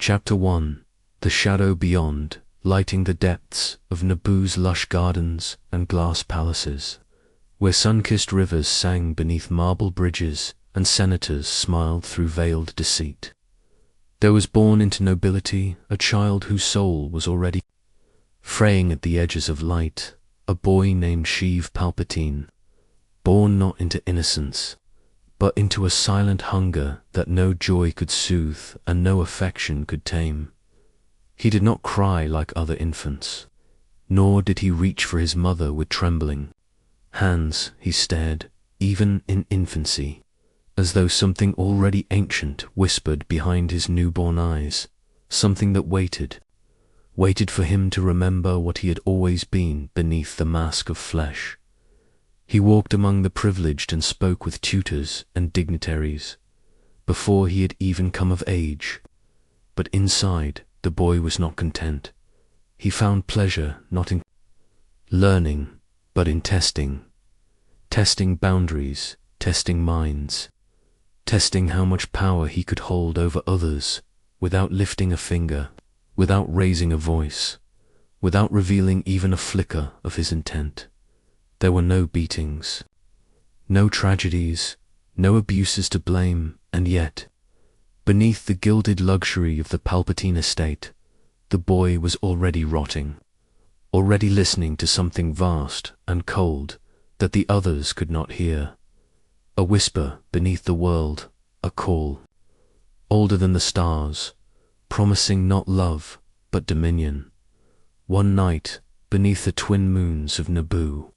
Chapter 1. The Shadow Beyond, lighting the depths of Naboo's lush gardens and glass palaces, where sun-kissed rivers sang beneath marble bridges and senators smiled through veiled deceit. There was born into nobility a child whose soul was already fraying at the edges of light, a boy named Sheev Palpatine, born not into innocence, but into a silent hunger that no joy could soothe and no affection could tame. He did not cry like other infants, nor did he reach for his mother with trembling hands. He stared, even in infancy, as though something already ancient whispered behind his newborn eyes, something that waited for him to remember what he had always been beneath the mask of flesh. He walked among the privileged and spoke with tutors and dignitaries before he had even come of age. But inside, the boy was not content. He found pleasure not in learning, but in testing boundaries, testing minds, testing how much power he could hold over others without lifting a finger, without raising a voice, without revealing even a flicker of his intent. There were no beatings, no tragedies, no abuses to blame, and yet, beneath the gilded luxury of the Palpatine estate, the boy was already rotting, already listening to something vast and cold that the others could not hear. A whisper beneath the world, a call, older than the stars, promising not love, but dominion. One night, beneath the twin moons of Naboo,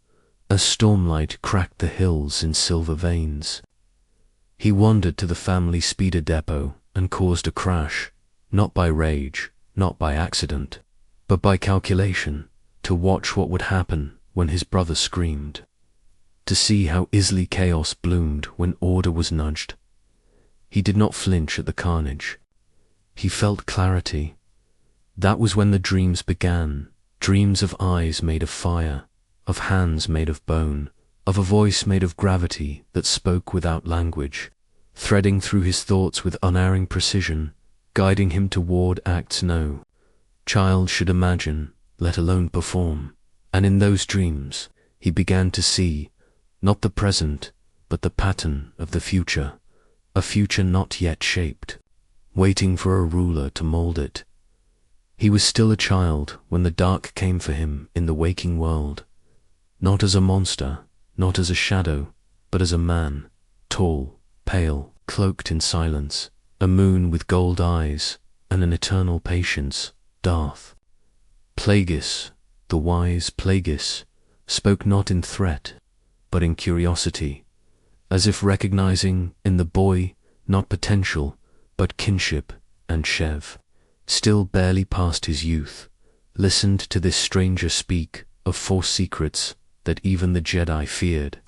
a stormlight cracked the hills in silver veins. He wandered to the family speeder depot and caused a crash, not by rage, not by accident, but by calculation, to watch what would happen when his brother screamed, to see how easily chaos bloomed when order was nudged. He did not flinch at the carnage. He felt clarity. That was when the dreams began, dreams of eyes made of fire, of hands made of bone, of a voice made of gravity that spoke without language, threading through his thoughts with unerring precision, guiding him toward acts no child should imagine, let alone perform. And in those dreams, he began to see, not the present, but the pattern of the future, a future not yet shaped, waiting for a ruler to mold it. He was still a child when the dark came for him in the waking world, not as a monster, not as a shadow, but as a man, tall, pale, cloaked in silence, a moon with gold eyes and an eternal patience. Darth Plagueis, the wise Plagueis, spoke not in threat, but in curiosity, as if recognizing in the boy not potential, but kinship, and Sheev, still barely past his youth, listened to this stranger speak of Force secrets that even the Jedi feared,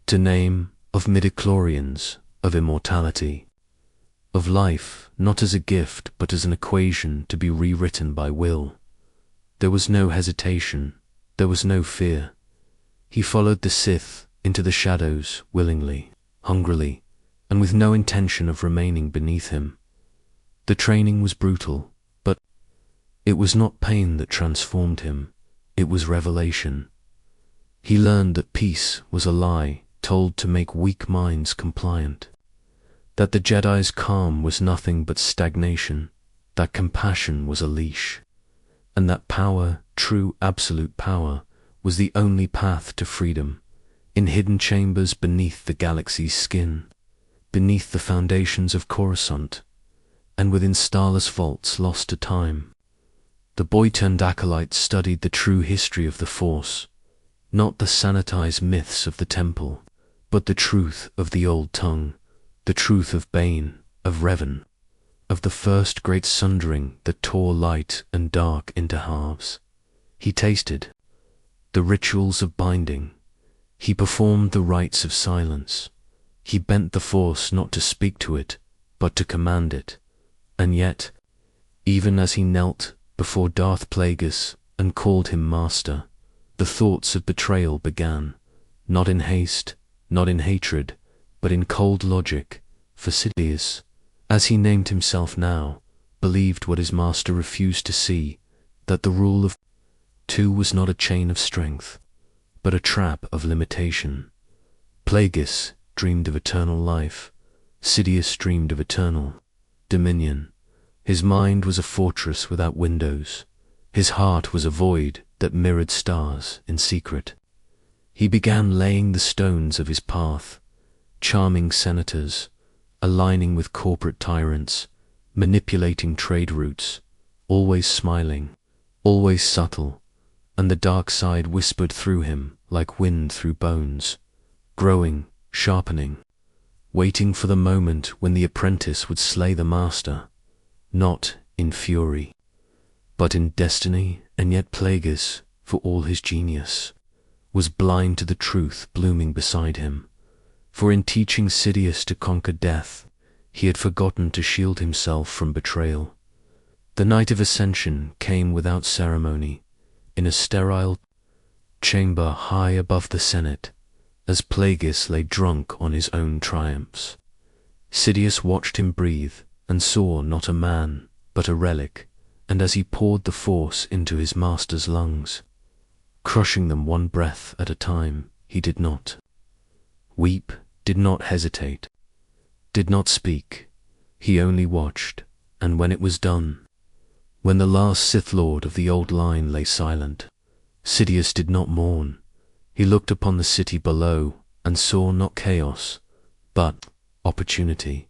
to name of midichlorians, of immortality, of life not as a gift but as an equation to be rewritten by will. There was no hesitation, there was no fear. He followed the Sith into the shadows willingly, hungrily, and with no intention of remaining beneath him. The training was brutal, but it was not pain that transformed him, it was revelation. He learned that peace was a lie told to make weak minds compliant, that the Jedi's calm was nothing but stagnation, that compassion was a leash, and that power, true absolute power, was the only path to freedom, in hidden chambers beneath the galaxy's skin, beneath the foundations of Coruscant, and within starless vaults lost to time. The boy-turned acolyte studied the true history of the Force, not the sanitized myths of the Temple, but the truth of the old tongue, the truth of Bane, of Revan, of the first great sundering that tore light and dark into halves. He tasted the rituals of binding. He performed the rites of silence. He bent the Force not to speak to it, but to command it. And yet, even as he knelt before Darth Plagueis and called him master, the thoughts of betrayal began, not in haste, not in hatred, but in cold logic, for Sidious, as he named himself now, believed what his master refused to see, that the rule of two was not a chain of strength, but a trap of limitation. Plagueis dreamed of eternal life. Sidious dreamed of eternal dominion. His mind was a fortress without windows. His heart was a void that mirrored stars in secret. He began laying the stones of his path, charming senators, aligning with corporate tyrants, manipulating trade routes, always smiling, always subtle, and the dark side whispered through him like wind through bones, growing, sharpening, waiting for the moment when the apprentice would slay the master, not in fury, but in destiny. And yet Plagueis, for all his genius, was blind to the truth blooming beside him, for in teaching Sidious to conquer death, he had forgotten to shield himself from betrayal. The night of ascension came without ceremony, in a sterile chamber high above the Senate, as Plagueis lay drunk on his own triumphs. Sidious watched him breathe, and saw not a man, but a relic, and as he poured the force into his master's lungs, crushing them one breath at a time, he did not weep, did not hesitate, did not speak. He only watched, and when it was done, when the last Sith Lord of the old line lay silent, Sidious did not mourn. He looked upon the city below and saw not chaos, but opportunity.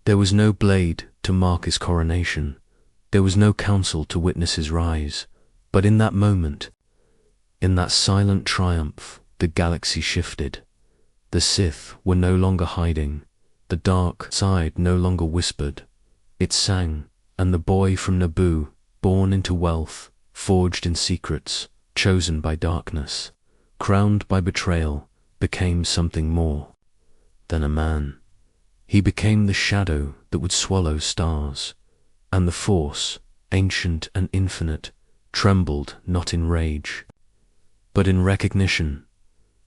There was no blade to mark his coronation. There was no council to witness his rise. But in that moment, in that silent triumph, the galaxy shifted. The Sith were no longer hiding. The dark side no longer whispered. It sang, and the boy from Naboo, born into wealth, forged in secrets, chosen by darkness, crowned by betrayal, became something more than a man. He became the shadow that would swallow stars, and the Force, ancient and infinite, trembled not in rage, but in recognition,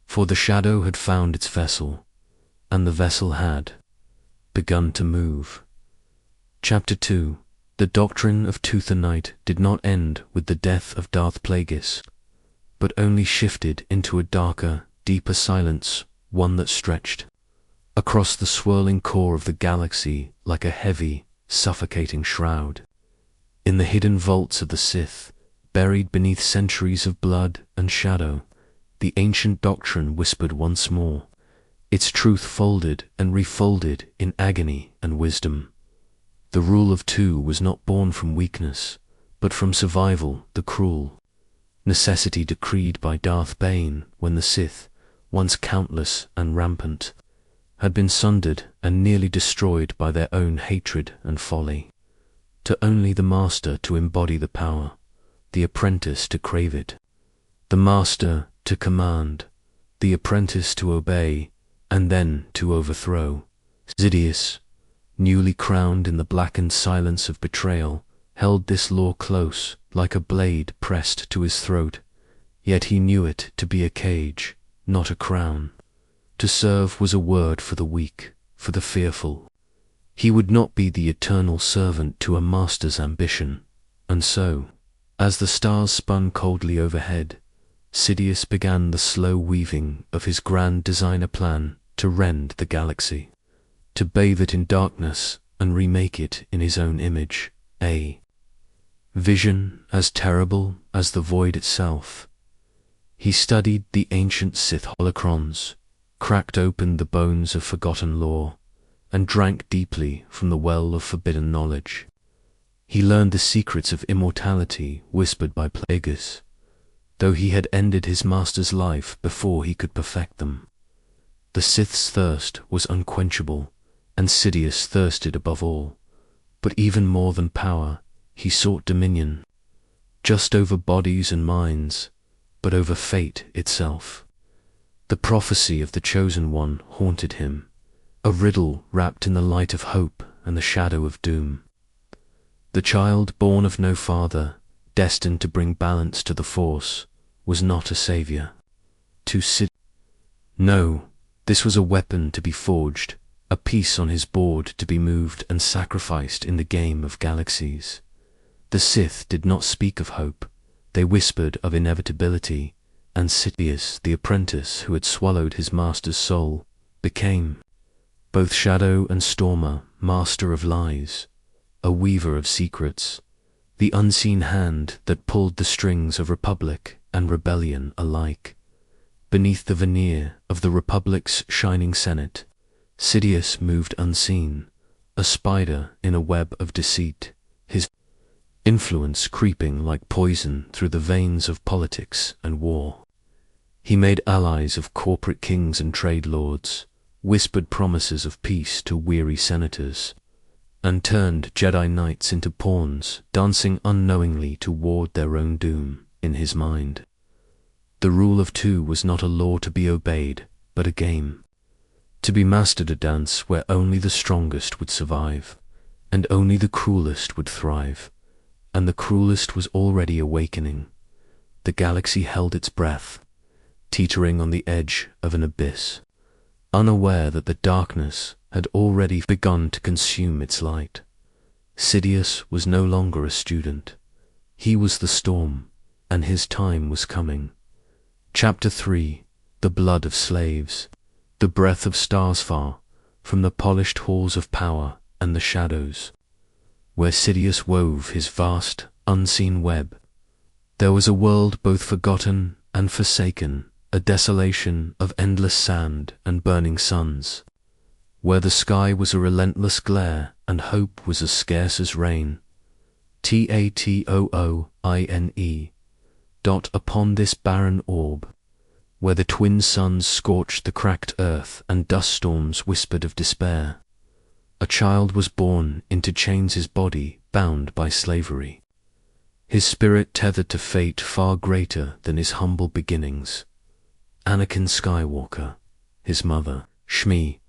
for the shadow had found its vessel, and the vessel had begun to move. Chapter 2. The doctrine of Tooth and Night did not end with the death of Darth Plagueis, but only shifted into a darker, deeper silence, one that stretched across the swirling core of the galaxy like a heavy, suffocating shroud. In the hidden vaults of the Sith, buried beneath centuries of blood and shadow, the ancient doctrine whispered once more, its truth folded and refolded in agony and wisdom. The rule of two was not born from weakness, but from survival, the cruel necessity decreed by Darth Bane when the Sith, once countless and rampant, had been sundered and nearly destroyed by their own hatred and folly. To only the master to embody the power, the apprentice to crave it, the master to command, the apprentice to obey, and then to overthrow. Sidious, newly crowned in the blackened silence of betrayal, held this law close, like a blade pressed to his throat, yet he knew it to be a cage, not a crown. To serve was a word for the weak, for the fearful. He would not be the eternal servant to a master's ambition, and so, as the stars spun coldly overhead, Sidious began the slow weaving of his grand designer plan to rend the galaxy, to bathe it in darkness and remake it in his own image, a vision as terrible as the void itself. He studied the ancient Sith holocrons, cracked open the bones of forgotten lore, and drank deeply from the well of forbidden knowledge. He learned the secrets of immortality whispered by Plagueis, though he had ended his master's life before he could perfect them. The Sith's thirst was unquenchable, and Sidious thirsted above all, but even more than power, he sought dominion, just over bodies and minds, but over fate itself. The prophecy of the Chosen One haunted him, a riddle wrapped in the light of hope and the shadow of doom. The child born of no father, destined to bring balance to the Force, was not a savior. To Sidious, no, this was a weapon to be forged, a piece on his board to be moved and sacrificed in the game of galaxies. The Sith did not speak of hope, they whispered of inevitability, and Sidious, the apprentice who had swallowed his master's soul, became both shadow and stormer, master of lies, a weaver of secrets, the unseen hand that pulled the strings of Republic and rebellion alike. Beneath the veneer of the Republic's shining Senate, Sidious moved unseen, a spider in a web of deceit, his influence creeping like poison through the veins of politics and war. He made allies of corporate kings and trade lords, whispered promises of peace to weary senators, and turned Jedi Knights into pawns, dancing unknowingly toward their own doom in his mind. The rule of two was not a law to be obeyed, but a game. To be mastered, a dance where only the strongest would survive, and only the cruelest would thrive, and the cruelest was already awakening. The galaxy held its breath, teetering on the edge of an abyss, unaware that the darkness had already begun to consume its light. Sidious was no longer a student. He was the storm, and his time was coming. Chapter 3: The Blood of Slaves. The breath of stars far, from the polished halls of power and the shadows, where Sidious wove his vast, unseen web. There was a world both forgotten and forsaken, a desolation of endless sand and burning suns, where the sky was a relentless glare and hope was as scarce as rain. Tatooine. Upon this barren orb, where the twin suns scorched the cracked earth and dust storms whispered of despair, a child was born into chains, his body bound by slavery, his spirit tethered to fate far greater than his humble beginnings. Anakin Skywalker, his mother, Shmi,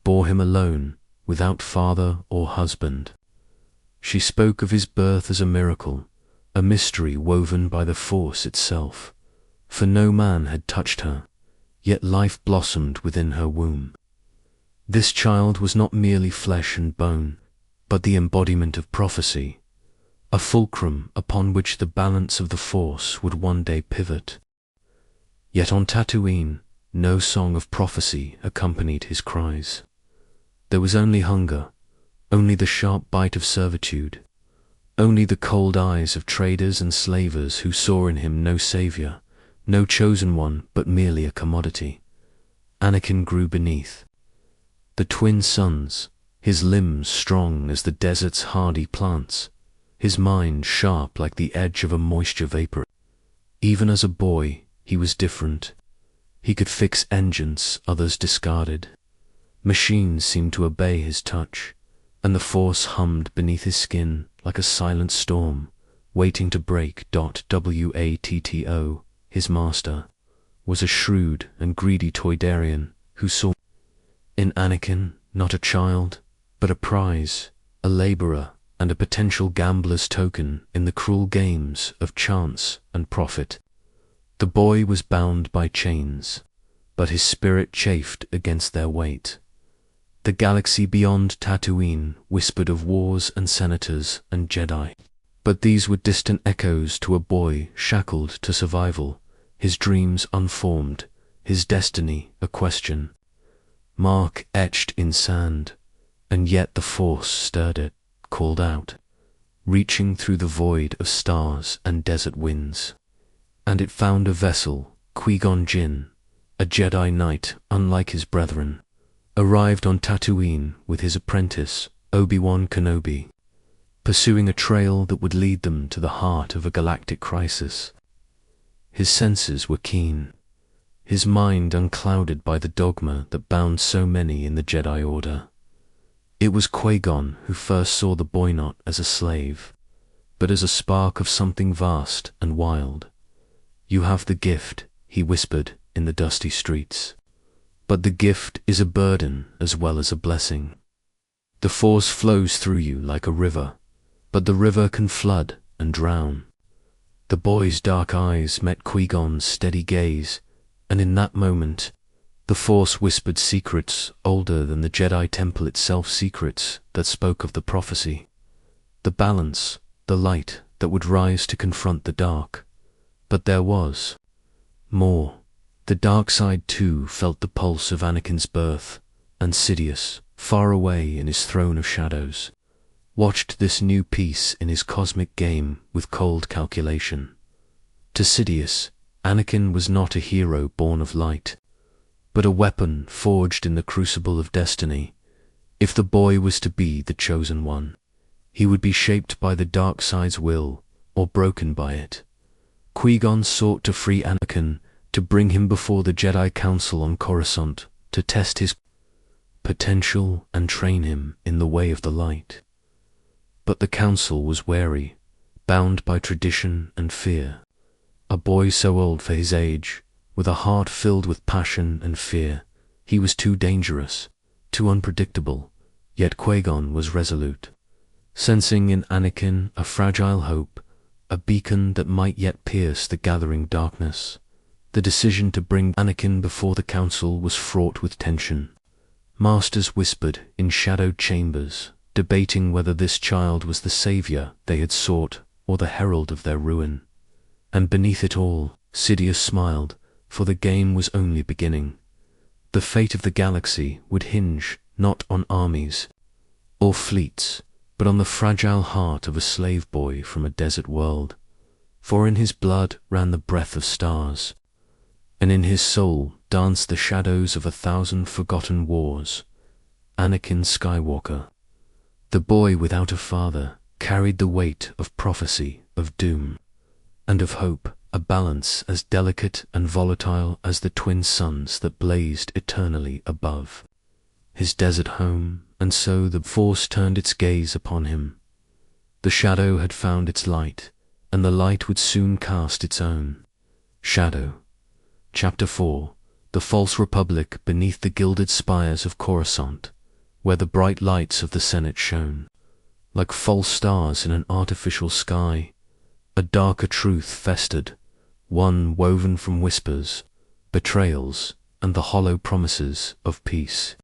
bore him alone, without father or husband. She spoke of his birth as a miracle, a mystery woven by the Force itself, for no man had touched her, yet life blossomed within her womb. This child was not merely flesh and bone, but the embodiment of prophecy, a fulcrum upon which the balance of the Force would one day pivot. Yet on Tatooine, no song of prophecy accompanied his cries. There was only hunger, only the sharp bite of servitude, only the cold eyes of traders and slavers who saw in him no savior, no chosen one, but merely a commodity. Anakin grew beneath the twin suns, his limbs strong as the desert's hardy plants, his mind sharp like the edge of a moisture vapor. Even as a boy, he was different. He could fix engines others discarded. Machines seemed to obey his touch, and the Force hummed beneath his skin like a silent storm, waiting to break. Watto, his master, was a shrewd and greedy Toydarian who saw in Anakin not a child, but a prize, a laborer, and a potential gambler's token in the cruel games of chance and profit. The boy was bound by chains, but his spirit chafed against their weight. The galaxy beyond Tatooine whispered of wars and senators and Jedi, but these were distant echoes to a boy shackled to survival, his dreams unformed, his destiny a question. Mark etched in sand, and yet the Force stirred it, called out, reaching through the void of stars and desert winds. And it found a vessel, Qui-Gon Jinn, a Jedi Knight unlike his brethren, arrived on Tatooine with his apprentice, Obi-Wan Kenobi, pursuing a trail that would lead them to the heart of a galactic crisis. His senses were keen, his mind unclouded by the dogma that bound so many in the Jedi Order. It was Qui-Gon who first saw the boy not as a slave, but as a spark of something vast and wild. "You have the gift," he whispered in the dusty streets. "But the gift is a burden as well as a blessing. The Force flows through you like a river, but the river can flood and drown." The boy's dark eyes met Qui-Gon's steady gaze, and in that moment, The Force whispered secrets older than the Jedi Temple itself, secrets that spoke of the prophecy, the balance, the light that would rise to confront the dark. But there was more. The dark side too felt the pulse of Anakin's birth, and Sidious, far away in his throne of shadows, watched this new piece in his cosmic game with cold calculation. To Sidious, Anakin was not a hero born of light, but a weapon forged in the crucible of destiny. If the boy was to be the chosen one, he would be shaped by the dark side's will or broken by it. Qui-Gon sought to free Anakin, to bring him before the Jedi Council on Coruscant, to test his potential and train him in the way of the light. But the Council was wary, bound by tradition and fear. A boy so old for his age, with a heart filled with passion and fear, he was too dangerous, too unpredictable, yet Qui-Gon was resolute, sensing in Anakin a fragile hope, a beacon that might yet pierce the gathering darkness. The decision to bring Anakin before the Council was fraught with tension. Masters whispered in shadowed chambers, debating whether this child was the savior they had sought or the herald of their ruin. And beneath it all, Sidious smiled, for the game was only beginning. The fate of the galaxy would hinge not on armies or fleets, but on the fragile heart of a slave boy from a desert world. For in his blood ran the breath of stars, and in his soul danced the shadows of 1,000 forgotten wars. Anakin Skywalker, the boy without a father, carried the weight of prophecy, of doom, and of hope, a balance as delicate and volatile as the twin suns that blazed eternally above his desert home. And so the Force turned its gaze upon him. The shadow had found its light, and the light would soon cast its own shadow. Chapter 4. The False Republic beneath the gilded spires of Coruscant, where the bright lights of the Senate shone like false stars in an artificial sky. A darker truth festered, one woven from whispers, betrayals, and the hollow promises of peace.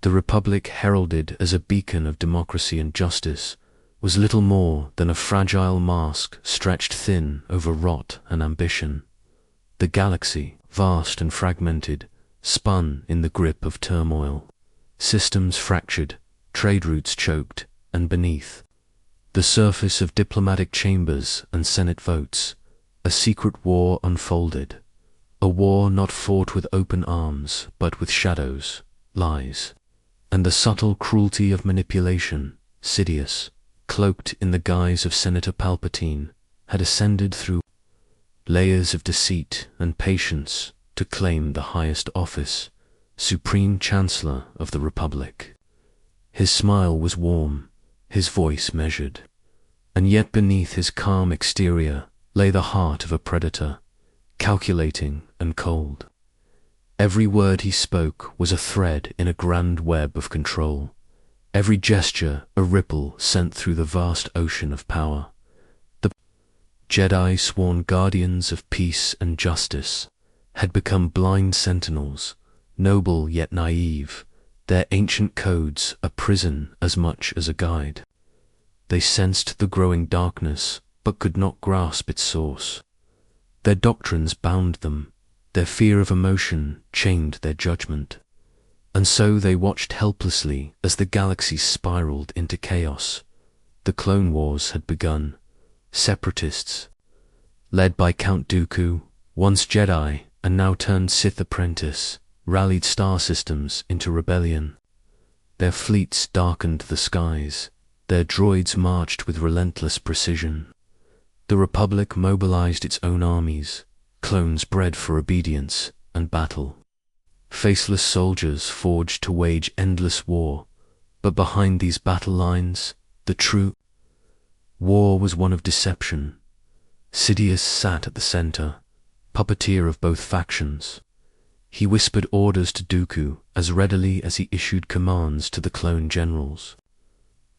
The Republic, heralded as a beacon of democracy and justice, was little more than a fragile mask stretched thin over rot and ambition. The galaxy, vast and fragmented, spun in the grip of turmoil. Systems fractured, trade routes choked, and beneath the surface of diplomatic chambers and Senate votes, a secret war unfolded. A war not fought with open arms, but with shadows, lies, and the subtle cruelty of manipulation. Sidious, cloaked in the guise of Senator Palpatine, had ascended through layers of deceit and patience to claim the highest office, Supreme Chancellor of the Republic. His smile was warm, his voice measured, and yet beneath his calm exterior lay the heart of a predator, calculating and cold. Every word he spoke was a thread in a grand web of control, every gesture a ripple sent through the vast ocean of power. The Jedi, sworn guardians of peace and justice, had become blind sentinels, noble yet naive, their ancient codes a prison as much as a guide. They sensed the growing darkness, but could not grasp its source. Their doctrines bound them, their fear of emotion chained their judgment. And so they watched helplessly as the galaxy spiraled into chaos. The Clone Wars had begun. Separatists, led by Count Dooku, once Jedi and now turned Sith apprentice, rallied star systems into rebellion. Their fleets darkened the skies, their droids marched with relentless precision. The Republic mobilized its own armies, clones bred for obedience and battle. Faceless soldiers forged to wage endless war, but behind these battle lines, the true war was one of deception. Sidious sat at the center, puppeteer of both factions. He whispered orders to Dooku as readily as he issued commands to the clone generals.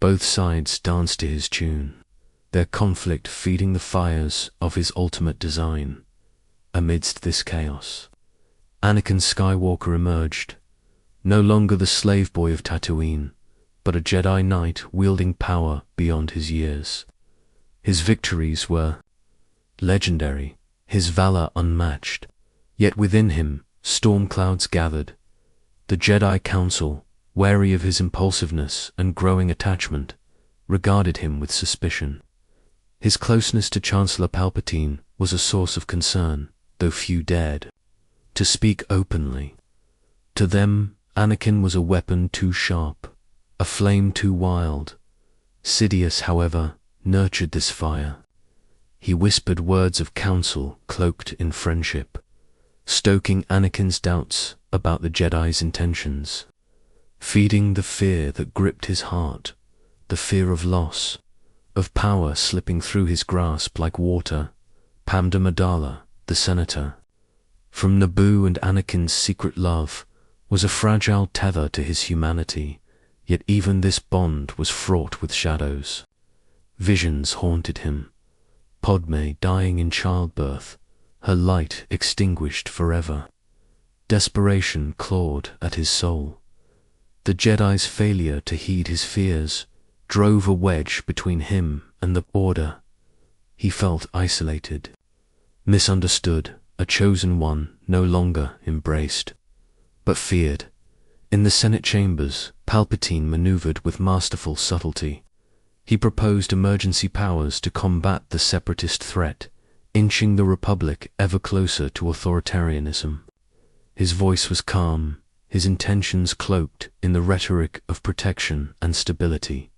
Both sides danced to his tune, their conflict feeding the fires of his ultimate design. Amidst this chaos, Anakin Skywalker emerged, no longer the slave boy of Tatooine, but a Jedi Knight wielding power beyond his years. His victories were legendary, his valor unmatched, yet within him storm clouds gathered. The Jedi Council, wary of his impulsiveness and growing attachment, regarded him with suspicion. His closeness to Chancellor Palpatine was a source of concern, though few dared to speak openly. To them, Anakin was a weapon too sharp, a flame too wild. Sidious, however, nurtured this fire. He whispered words of counsel cloaked in friendship, stoking Anakin's doubts about the Jedi's intentions, feeding the fear that gripped his heart, the fear of loss, of power slipping through his grasp like water. Padmé Amidala, the senator, from Naboo and Anakin's secret love, was a fragile tether to his humanity, yet even this bond was fraught with shadows. Visions haunted him. Padmé dying in childbirth, her light extinguished forever. Desperation clawed at his soul. The Jedi's failure to heed his fears drove a wedge between him and the Order. He felt isolated, misunderstood, a chosen one no longer embraced, but feared. In the Senate chambers, Palpatine maneuvered with masterful subtlety. He proposed emergency powers to combat the separatist threat, inching the Republic ever closer to authoritarianism. His voice was calm, his intentions cloaked in the rhetoric of protection and stability.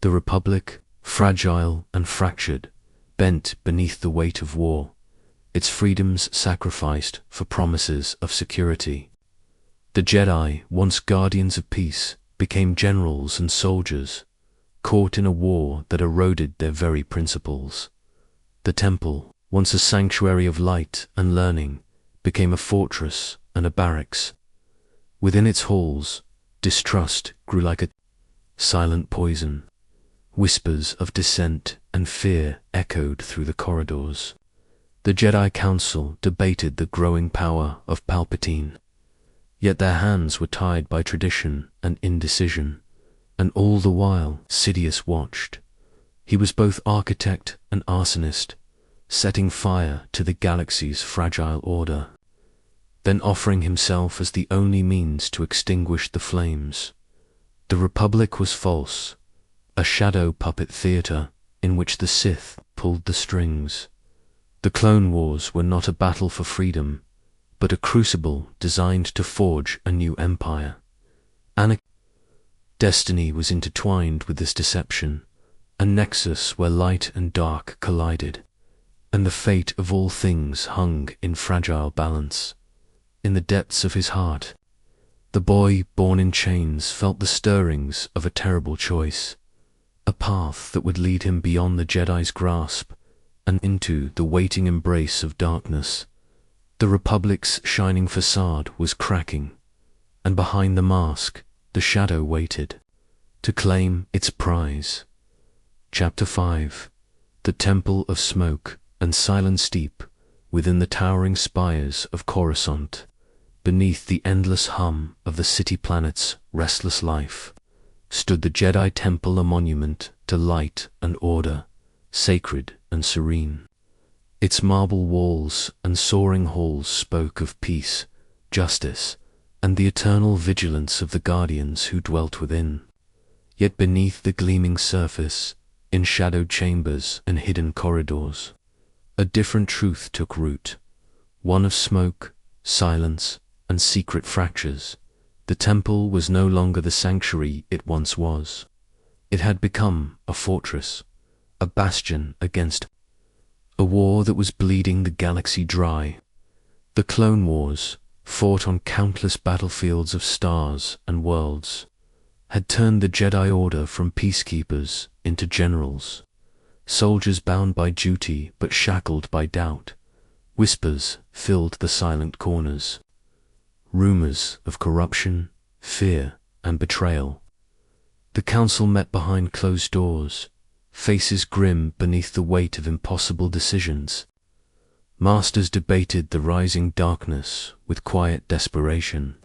The Republic, fragile and fractured, bent beneath the weight of war, its freedoms sacrificed for promises of security. The Jedi, once guardians of peace, became generals and soldiers, caught in a war that eroded their very principles. The temple, once a sanctuary of light and learning, became a fortress and a barracks. Within its halls, distrust grew like a silent poison. Whispers of dissent and fear echoed through the corridors. The Jedi Council debated the growing power of Palpatine, yet their hands were tied by tradition and indecision, and all the while Sidious watched. He was both architect and arsonist, setting fire to the galaxy's fragile order, then offering himself as the only means to extinguish the flames. The Republic was false, a shadow puppet theater in which the Sith pulled the strings. The Clone Wars were not a battle for freedom, but a crucible designed to forge a new empire. Anakin's destiny was intertwined with this deception, a nexus where light and dark collided, and the fate of all things hung in fragile balance. In the depths of his heart, the boy born in chains felt the stirrings of a terrible choice, a path that would lead him beyond the Jedi's grasp and into the waiting embrace of darkness. The Republic's shining facade was cracking, and behind the mask, the shadow waited to claim its prize. Chapter 5. The Temple of Smoke and Silence deep within the towering spires of Coruscant, beneath the endless hum of the city planet's restless life, stood the Jedi Temple, a monument to light and order, sacred and serene. Its marble walls and soaring halls spoke of peace, justice, and the eternal vigilance of the guardians who dwelt within. Yet beneath the gleaming surface, in shadowed chambers and hidden corridors, a different truth took root, one of smoke, silence, and secret fractures. The temple was no longer the sanctuary it once was. It had become a fortress, a bastion against a war that was bleeding the galaxy dry. The Clone Wars, fought on countless battlefields of stars and worlds, had turned the Jedi Order from peacekeepers into generals, soldiers bound by duty but shackled by doubt. Whispers filled the silent corners, rumors of corruption, fear, and betrayal. The council met behind closed doors, faces grim beneath the weight of impossible decisions. Masters debated the rising darkness with quiet desperation,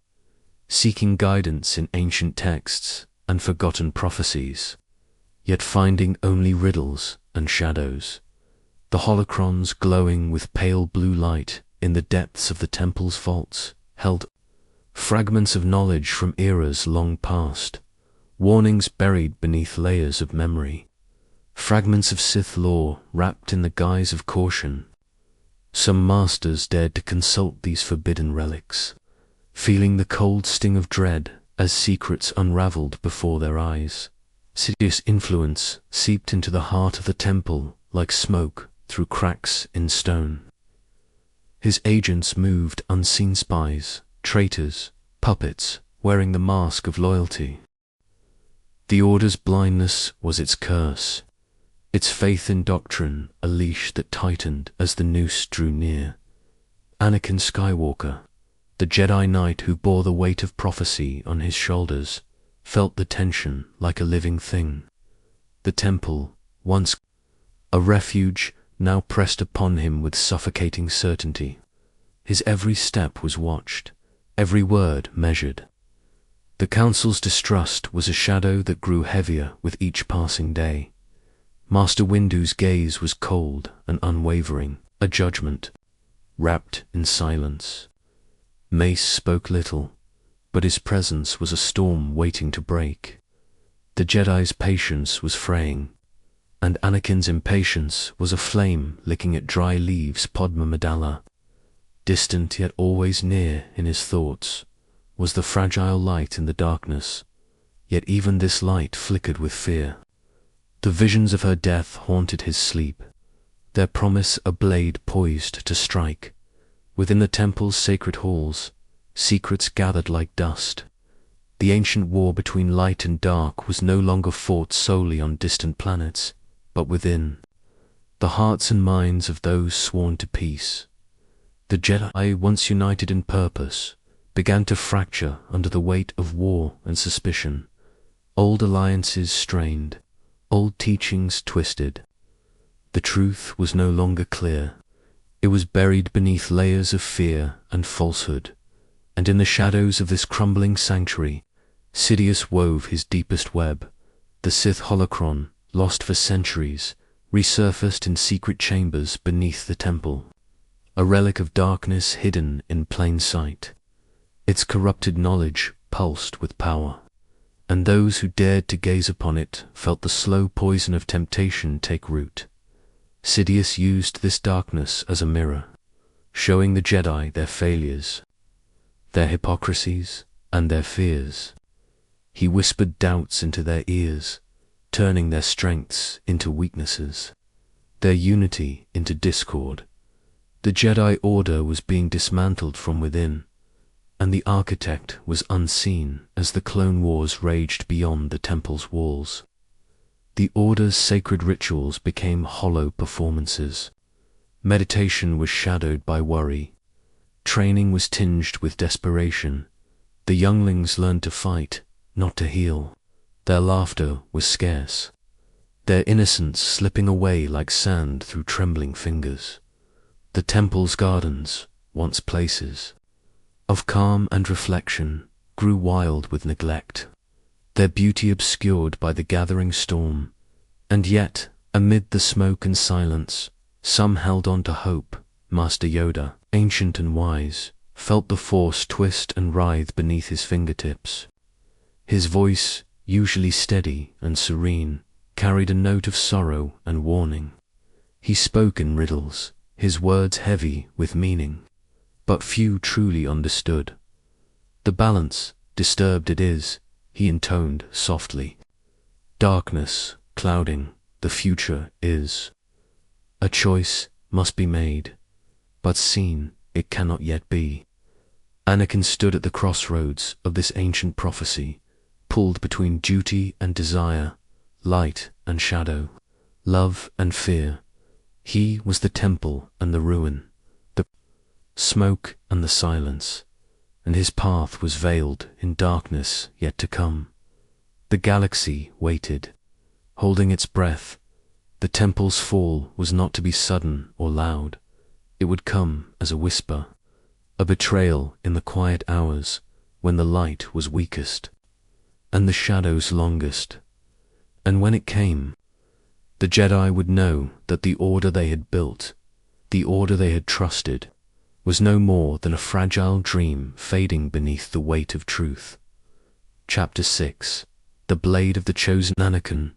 seeking guidance in ancient texts and forgotten prophecies, yet finding only riddles and shadows. The holocrons glowing with pale blue light in the depths of the temple's vaults held fragments of knowledge from eras long past, warnings buried beneath layers of memory, fragments of Sith lore wrapped in the guise of caution. Some masters dared to consult these forbidden relics, feeling the cold sting of dread as secrets unraveled before their eyes. Sidious' influence seeped into the heart of the temple like smoke through cracks in stone. His agents moved unseen spies, traitors, puppets, wearing the mask of loyalty. The Order's blindness was its curse, its faith in doctrine a leash that tightened as the noose drew near. Anakin Skywalker, the Jedi Knight who bore the weight of prophecy on his shoulders, felt the tension like a living thing. The temple, once a refuge, now pressed upon him with suffocating certainty. His every step was watched, every word measured. The Council's distrust was a shadow that grew heavier with each passing day. Master Windu's gaze was cold and unwavering, a judgment, wrapped in silence. Mace spoke little, but his presence was a storm waiting to break. The Jedi's patience was fraying, and Anakin's impatience was a flame licking at dry leaves. Padma Amidala, distant yet always near in his thoughts, was the fragile light in the darkness, yet even this light flickered with fear. The visions of her death haunted his sleep, their promise a blade poised to strike. Within the temple's sacred halls, secrets gathered like dust. The ancient war between light and dark was no longer fought solely on distant planets, but within the hearts and minds of those sworn to peace. The Jedi, once united in purpose, began to fracture under the weight of war and suspicion. Old alliances strained, old teachings twisted. The truth was no longer clear. It was buried beneath layers of fear and falsehood, and in the shadows of this crumbling sanctuary, Sidious wove his deepest web. The Sith holocron, lost for centuries, resurfaced in secret chambers beneath the temple, a relic of darkness hidden in plain sight. Its corrupted knowledge pulsed with power, and those who dared to gaze upon it felt the slow poison of temptation take root. Sidious used this darkness as a mirror, showing the Jedi their failures, their hypocrisies, and their fears. He whispered doubts into their ears, turning their strengths into weaknesses, their unity into discord. The Jedi Order was being dismantled from within, and the architect was unseen as the Clone Wars raged beyond the temple's walls. The Order's sacred rituals became hollow performances. Meditation was shadowed by worry. Training was tinged with desperation. The younglings learned to fight, not to heal. Their laughter was scarce, their innocence slipping away like sand through trembling fingers. The temple's gardens, once places of calm and reflection, grew wild with neglect, their beauty obscured by the gathering storm. And yet, amid the smoke and silence, some held on to hope. Master Yoda, ancient and wise, felt the Force twist and writhe beneath his fingertips. His voice, usually steady and serene, carried a note of sorrow and warning. He spoke in riddles, his words heavy with meaning, but few truly understood. The balance, disturbed it is, he intoned softly. Darkness, clouding, the future is. A choice must be made, but seen it cannot yet be. Anakin stood at the crossroads of this ancient prophecy, pulled between duty and desire, light and shadow, love and fear. He was the temple and the ruin, the smoke and the silence, and his path was veiled in darkness yet to come. The galaxy waited, holding its breath. The temple's fall was not to be sudden or loud. It would come as a whisper, a betrayal in the quiet hours when the light was weakest and the shadows longest. And when it came, the Jedi would know that the order they had built, the order they had trusted, was no more than a fragile dream fading beneath the weight of truth. Chapter 6. The Blade of the Chosen. Anakin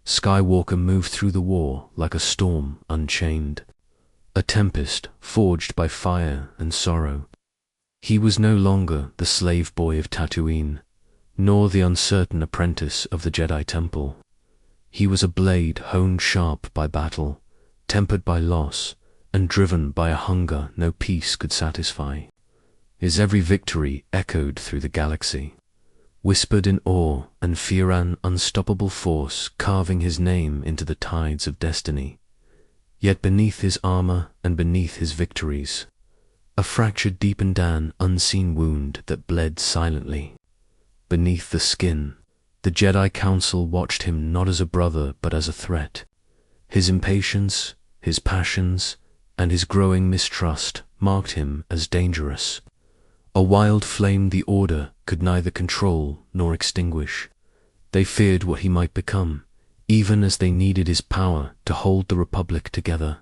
Skywalker moved through the war like a storm unchained, a tempest forged by fire and sorrow. He was no longer the slave boy of Tatooine, nor the uncertain apprentice of the Jedi Temple. He was a blade honed sharp by battle, tempered by loss, and driven by a hunger no peace could satisfy. His every victory echoed through the galaxy, whispered in awe and fear, an unstoppable force carving his name into the tides of destiny. Yet beneath his armor and beneath his victories, a fractured deepened, an unseen wound that bled silently. Beneath the skin, the Jedi Council watched him not as a brother but as a threat. His impatience, his passions, and his growing mistrust marked him as dangerous, a wild flame the Order could neither control nor extinguish. They feared what he might become, even as they needed his power to hold the Republic together.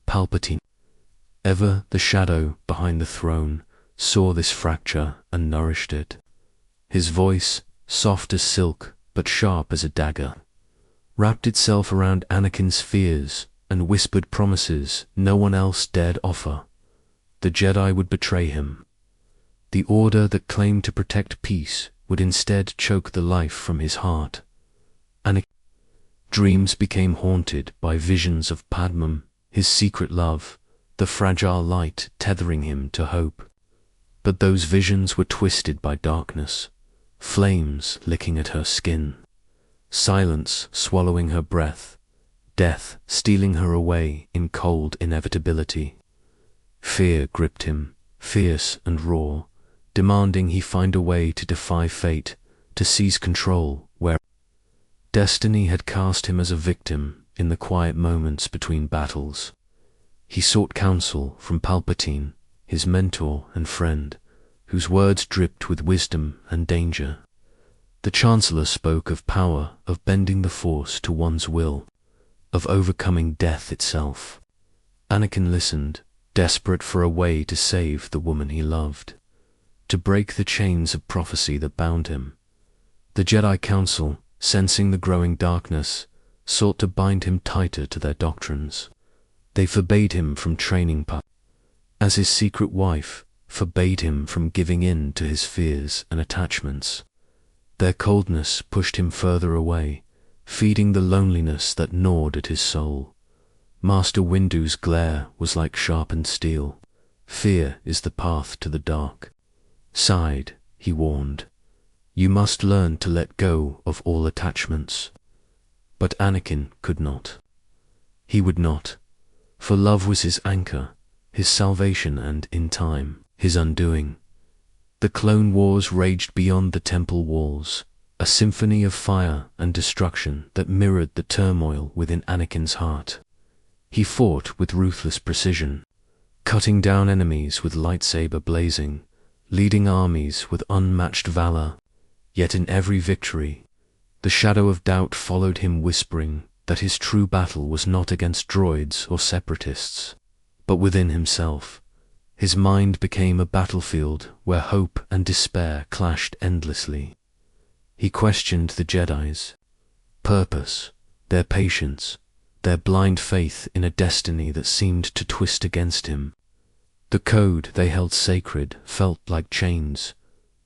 Palpatine, ever the shadow behind the throne, saw this fracture and nourished it. His voice, soft as silk but sharp as a dagger, wrapped itself around Anakin's fears and whispered promises no one else dared offer. The Jedi would betray him. The Order that claimed to protect peace would instead choke the life from his heart. Anakin's dreams became haunted by visions of Padmé, his secret love, the fragile light tethering him to hope. But those visions were twisted by darkness, flames licking at her skin, silence swallowing her breath, death stealing her away in cold inevitability. Fear gripped him, fierce and raw, demanding he find a way to defy fate, to seize control where destiny had cast him as a victim in the quiet moments between battles. He sought counsel from Palpatine, his mentor and friend, whose words dripped with wisdom and danger. The Chancellor spoke of power, of bending the Force to one's will, of overcoming death itself. Anakin listened, desperate for a way to save the woman he loved, to break the chains of prophecy that bound him. The Jedi Council, sensing the growing darkness, sought to bind him tighter to their doctrines. They forbade him from training as his secret wife, forbade him from giving in to his fears and attachments. Their coldness pushed him further away, feeding the loneliness that gnawed at his soul. Master Windu's glare was like sharpened steel. Fear is the path to the dark. Sighed, he warned. You must learn to let go of all attachments. But Anakin could not. He would not, for love was his anchor, his salvation, and, in time, his undoing. The Clone Wars raged beyond the temple walls, a symphony of fire and destruction that mirrored the turmoil within Anakin's heart. He fought with ruthless precision, cutting down enemies with lightsaber blazing, leading armies with unmatched valor. Yet in every victory, the shadow of doubt followed him, whispering that his true battle was not against droids or separatists, but within himself. His mind became a battlefield where hope and despair clashed endlessly. He questioned the Jedi's purpose, their patience, their blind faith in a destiny that seemed to twist against him. The code they held sacred felt like chains,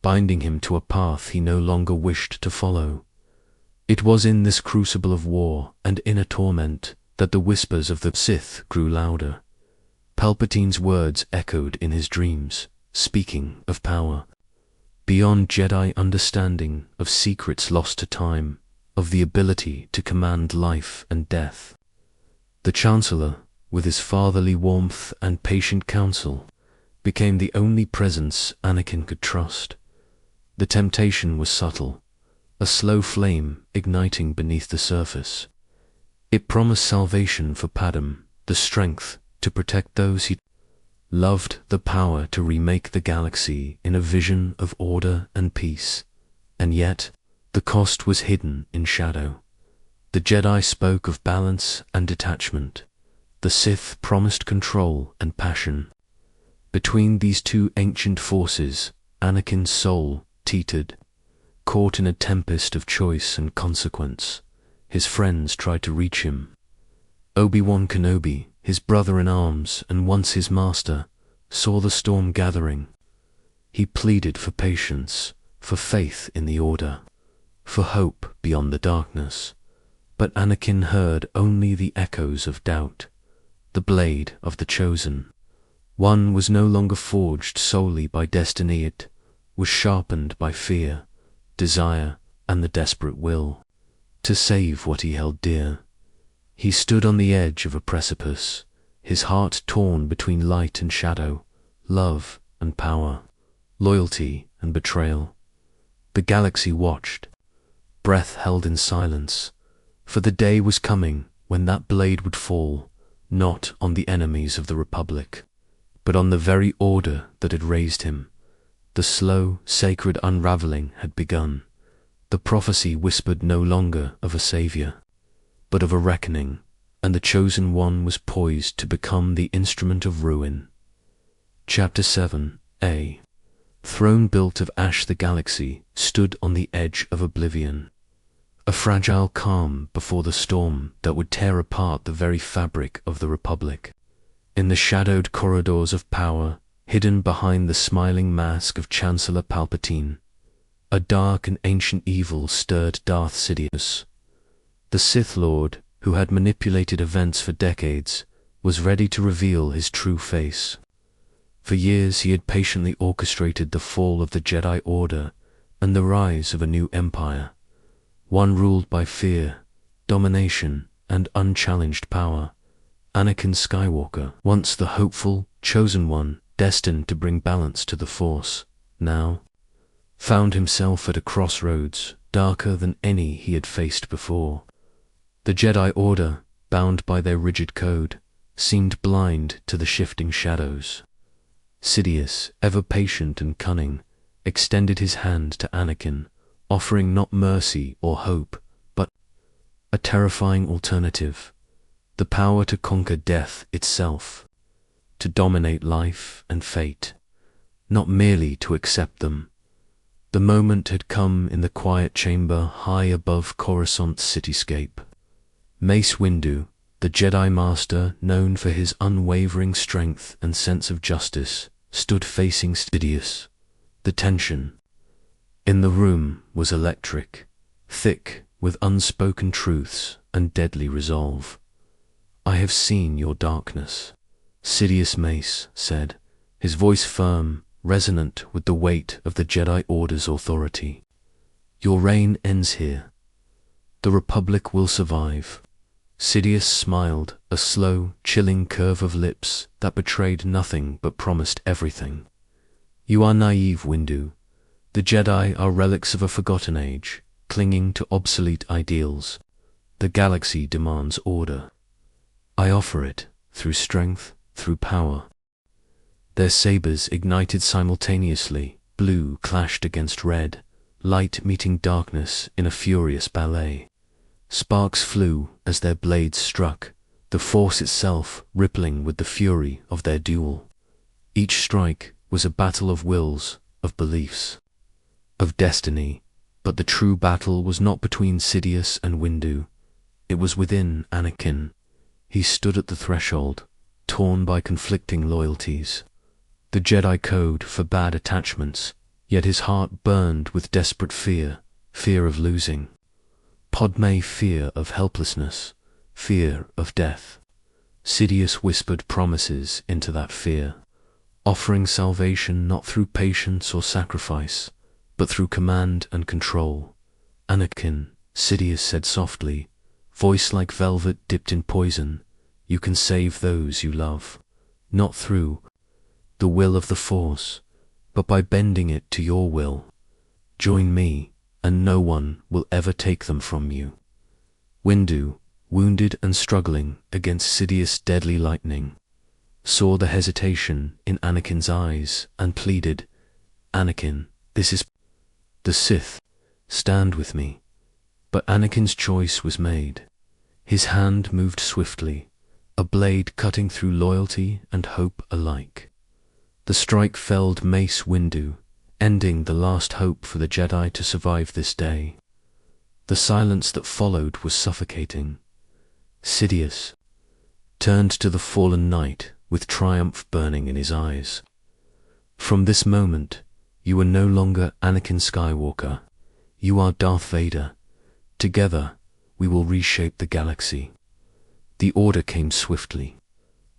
binding him to a path he no longer wished to follow. It was in this crucible of war and inner torment that the whispers of the Sith grew louder. Palpatine's words echoed in his dreams, speaking of power beyond Jedi understanding, of secrets lost to time, of the ability to command life and death. The Chancellor, with his fatherly warmth and patient counsel, became the only presence Anakin could trust. The temptation was subtle, a slow flame igniting beneath the surface. It promised salvation for Padmé, the strength to protect those he loved the power to remake the galaxy in a vision of order and peace, and yet the cost was hidden in shadow. The Jedi spoke of balance and detachment. The Sith promised control and passion. Between these two ancient forces, Anakin's soul teetered, caught in a tempest of choice and consequence. His friends tried to reach him. Obi-Wan Kenobi, his brother-in-arms and once his master, saw the storm gathering. He pleaded for patience, for faith in the Order, for hope beyond the darkness. But Anakin heard only the echoes of doubt. The blade of the Chosen One was no longer forged solely by destiny, it was sharpened by fear, desire, and the desperate will to save what he held dear. He stood on the edge of a precipice, his heart torn between light and shadow, love and power, loyalty and betrayal. The galaxy watched, breath held in silence, for the day was coming when that blade would fall, not on the enemies of the Republic, but on the very order that had raised him. The slow, sacred unraveling had begun. The prophecy whispered no longer of a savior, but of a reckoning, and the Chosen One was poised to become the instrument of ruin. Chapter 7. A throne built of ash, the galaxy stood on the edge of oblivion, a fragile calm before the storm that would tear apart the very fabric of the Republic. In the shadowed corridors of power, hidden behind the smiling mask of Chancellor Palpatine, a dark and ancient evil stirred. Darth Sidious, the Sith Lord who had manipulated events for decades, was ready to reveal his true face. For years he had patiently orchestrated the fall of the Jedi Order and the rise of a new empire, one ruled by fear, domination, and unchallenged power. Anakin Skywalker, once the hopeful, chosen one, destined to bring balance to the Force, now found himself at a crossroads darker than any he had faced before. The Jedi Order, bound by their rigid code, seemed blind to the shifting shadows. Sidious, ever patient and cunning, extended his hand to Anakin, offering not mercy or hope, but a terrifying alternative: the power to conquer death itself, to dominate life and fate, not merely to accept them. The moment had come in the quiet chamber high above Coruscant's cityscape. Mace Windu, the Jedi Master known for his unwavering strength and sense of justice, stood facing Sidious. The tension in the room was electric, thick with unspoken truths and deadly resolve. "I have seen your darkness," Sidious Mace said, his voice firm, resonant with the weight of the Jedi Order's authority. "Your reign ends here. The Republic will survive." Sidious smiled, a slow, chilling curve of lips that betrayed nothing but promised everything. "You are naive, Windu. The Jedi are relics of a forgotten age, clinging to obsolete ideals. The galaxy demands order. I offer it, through strength, through power." Their sabers ignited simultaneously, blue clashed against red, light meeting darkness in a furious ballet. Sparks flew as their blades struck, the Force itself rippling with the fury of their duel. Each strike was a battle of wills, of beliefs, of destiny, but the true battle was not between Sidious and Windu. It was within Anakin. He stood at the threshold, torn by conflicting loyalties. The Jedi Code forbade attachments, yet his heart burned with desperate fear, fear of losing. Padme, fear of helplessness, fear of death. Sidious whispered promises into that fear, offering salvation not through patience or sacrifice, but through command and control. "Anakin," Sidious said softly, voice like velvet dipped in poison, "you can save those you love, not through the will of the Force, but by bending it to your will. Join me, and no one will ever take them from you." Windu, wounded and struggling against Sidious' deadly lightning, saw the hesitation in Anakin's eyes and pleaded, "Anakin, this is the Sith. Stand with me." But Anakin's choice was made. His hand moved swiftly, a blade cutting through loyalty and hope alike. The strike felled Mace Windu, ending the last hope for the Jedi to survive this day. The silence that followed was suffocating. Sidious turned to the fallen knight with triumph burning in his eyes. "From this moment, you are no longer Anakin Skywalker. You are Darth Vader. Together, we will reshape the galaxy." The order came swiftly.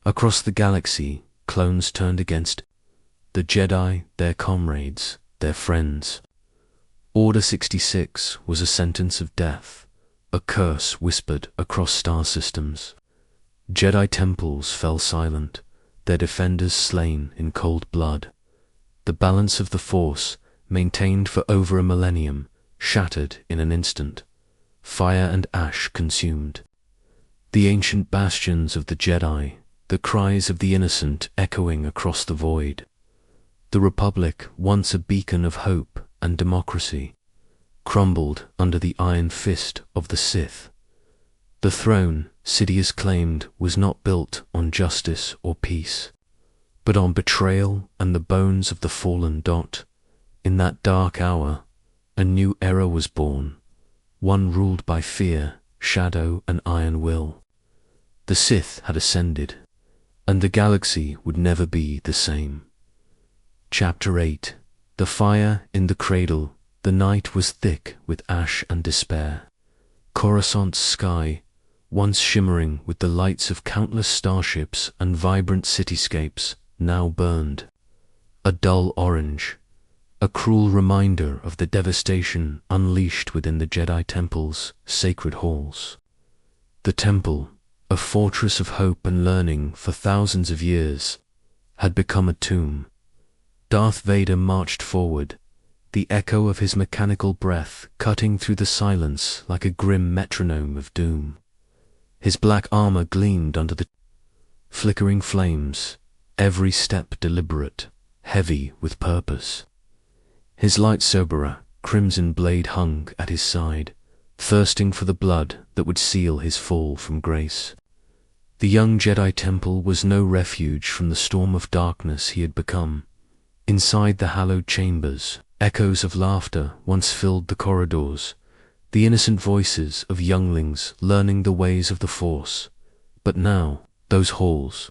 Across the galaxy, clones turned against the Jedi, their comrades, their friends. Order 66 was a sentence of death, a curse whispered across star systems. Jedi temples fell silent, their defenders slain in cold blood. The balance of the Force, maintained for over a millennium, shattered in an instant. Fire and ash consumed. The ancient bastions of the Jedi, the cries of the innocent echoing across the void. The Republic, once a beacon of hope and democracy, crumbled under the iron fist of the Sith. The throne, Sidious claimed, was not built on justice or peace, but on betrayal and the bones of the fallen Dot. In that dark hour, a new era was born, one ruled by fear, shadow, and iron will. The Sith had ascended, and the galaxy would never be the same. Chapter 8. The fire in the cradle. The night was thick with ash and despair. Coruscant's sky, once shimmering with the lights of countless starships and vibrant cityscapes, now burned. A dull orange, a cruel reminder of the devastation unleashed within the Jedi Temple's sacred halls. The temple, a fortress of hope and learning for thousands of years, had become a tomb. Darth Vader marched forward, the echo of his mechanical breath cutting through the silence like a grim metronome of doom. His black armor gleamed under the flickering flames, every step deliberate, heavy with purpose. His lightsaber, crimson blade hung at his side, thirsting for the blood that would seal his fall from grace. The young Jedi Temple was no refuge from the storm of darkness he had become. Inside the hallowed chambers, echoes of laughter once filled the corridors, the innocent voices of younglings learning the ways of the Force. But now, those halls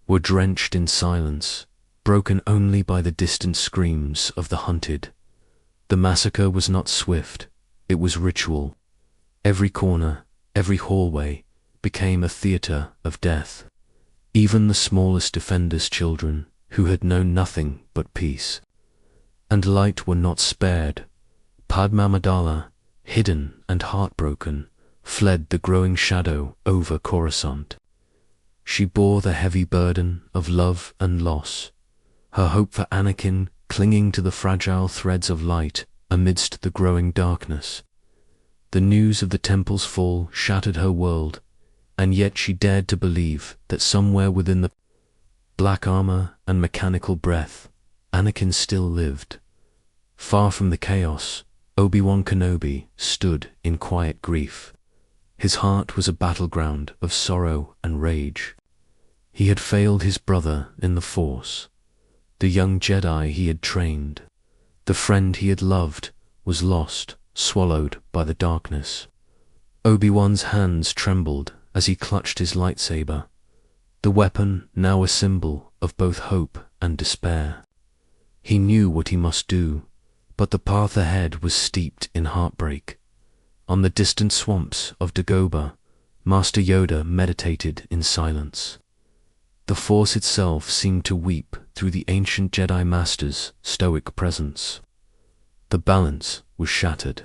were drenched in silence, broken only by the distant screams of the hunted. The massacre was not swift, it was ritual. Every corner, every hallway, became a theater of death. Even the smallest defenders' children, who had known nothing but peace and light, were not spared. Padma Amidala, hidden and heartbroken, fled the growing shadow over Coruscant. She bore the heavy burden of love and loss, her hope for Anakin clinging to the fragile threads of light amidst the growing darkness. The news of the temple's fall shattered her world, and yet she dared to believe that somewhere within the black armor and mechanical breath, Anakin still lived. Far from the chaos, Obi-Wan Kenobi stood in quiet grief. His heart was a battleground of sorrow and rage. He had failed his brother in the Force. The young Jedi he had trained, the friend he had loved, was lost, swallowed by the darkness. Obi-Wan's hands trembled as he clutched his lightsaber, the weapon now a symbol of both hope and despair. He knew what he must do, but the path ahead was steeped in heartbreak. On the distant swamps of Dagobah, Master Yoda meditated in silence. The Force itself seemed to weep through the ancient Jedi Master's stoic presence. The balance was shattered,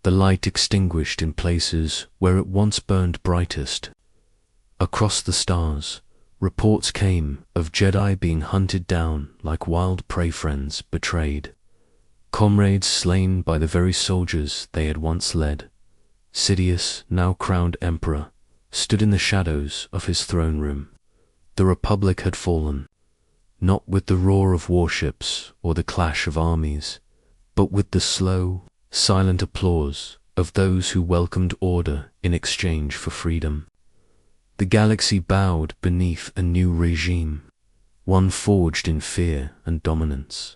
the light extinguished in places where it once burned brightest. Across the stars, reports came of Jedi being hunted down like wild prey, friends betrayed, comrades slain by the very soldiers they had once led. Sidious, now crowned Emperor, stood in the shadows of his throne room. The Republic had fallen, not with the roar of warships or the clash of armies, but with the slow, silent applause of those who welcomed order in exchange for freedom. The galaxy bowed beneath a new regime, one forged in fear and dominance.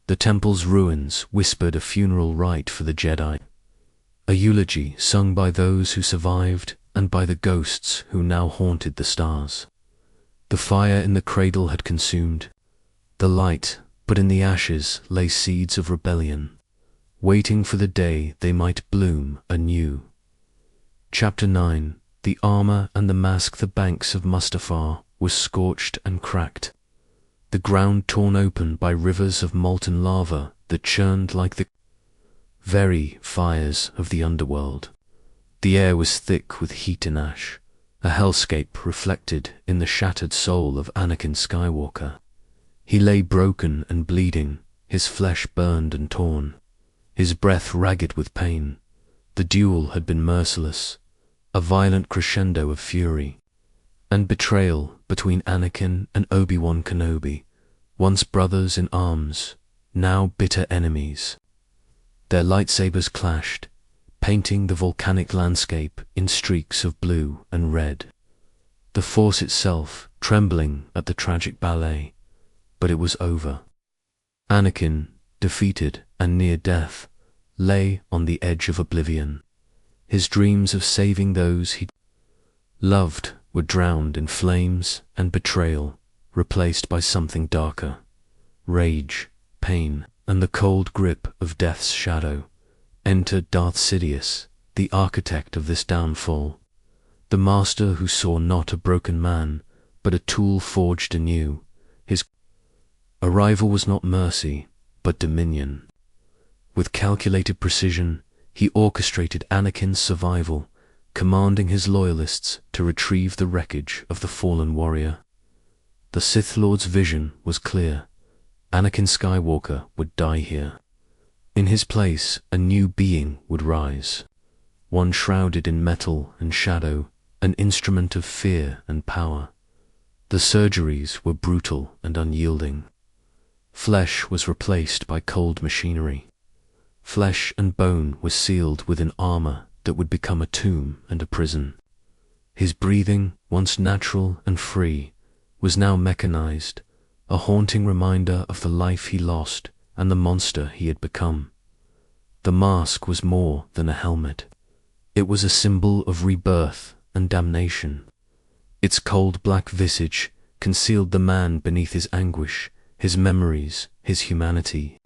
The temple's ruins whispered a funeral rite for the Jedi, a eulogy sung by those who survived and by the ghosts who now haunted the stars. The fire in the cradle had consumed the light, but in the ashes lay seeds of rebellion, waiting for the day they might bloom anew. Chapter 9. The armor and the mask. The banks of Mustafar were scorched and cracked, the ground torn open by rivers of molten lava that churned like the very fires of the underworld. The air was thick with heat and ash, a hellscape reflected in the shattered soul of Anakin Skywalker. He lay broken and bleeding, his flesh burned and torn, his breath ragged with pain. The duel had been merciless, a violent crescendo of fury and betrayal between Anakin and Obi-Wan Kenobi, once brothers in arms, now bitter enemies. Their lightsabers clashed, painting the volcanic landscape in streaks of blue and red. The Force itself trembling at the tragic ballet, but it was over. Anakin, defeated and near death, lay on the edge of oblivion. His dreams of saving those he loved were drowned in flames and betrayal, replaced by something darker: rage, pain, and the cold grip of death's shadow. Entered Darth Sidious, the architect of this downfall, the master who saw not a broken man, but a tool forged anew. His arrival was not mercy, but dominion. With calculated precision, he orchestrated Anakin's survival, commanding his loyalists to retrieve the wreckage of the fallen warrior. The Sith Lord's vision was clear: Anakin Skywalker would die here. In his place, a new being would rise, one shrouded in metal and shadow, an instrument of fear and power. The surgeries were brutal and unyielding. Flesh was replaced by cold machinery. Flesh and bone were sealed within armor that would become a tomb and a prison. His breathing, once natural and free, was now mechanized, a haunting reminder of the life he lost and the monster he had become. The mask was more than a helmet. It was a symbol of rebirth and damnation. Its cold black visage concealed the man beneath his anguish, his memories, his humanity.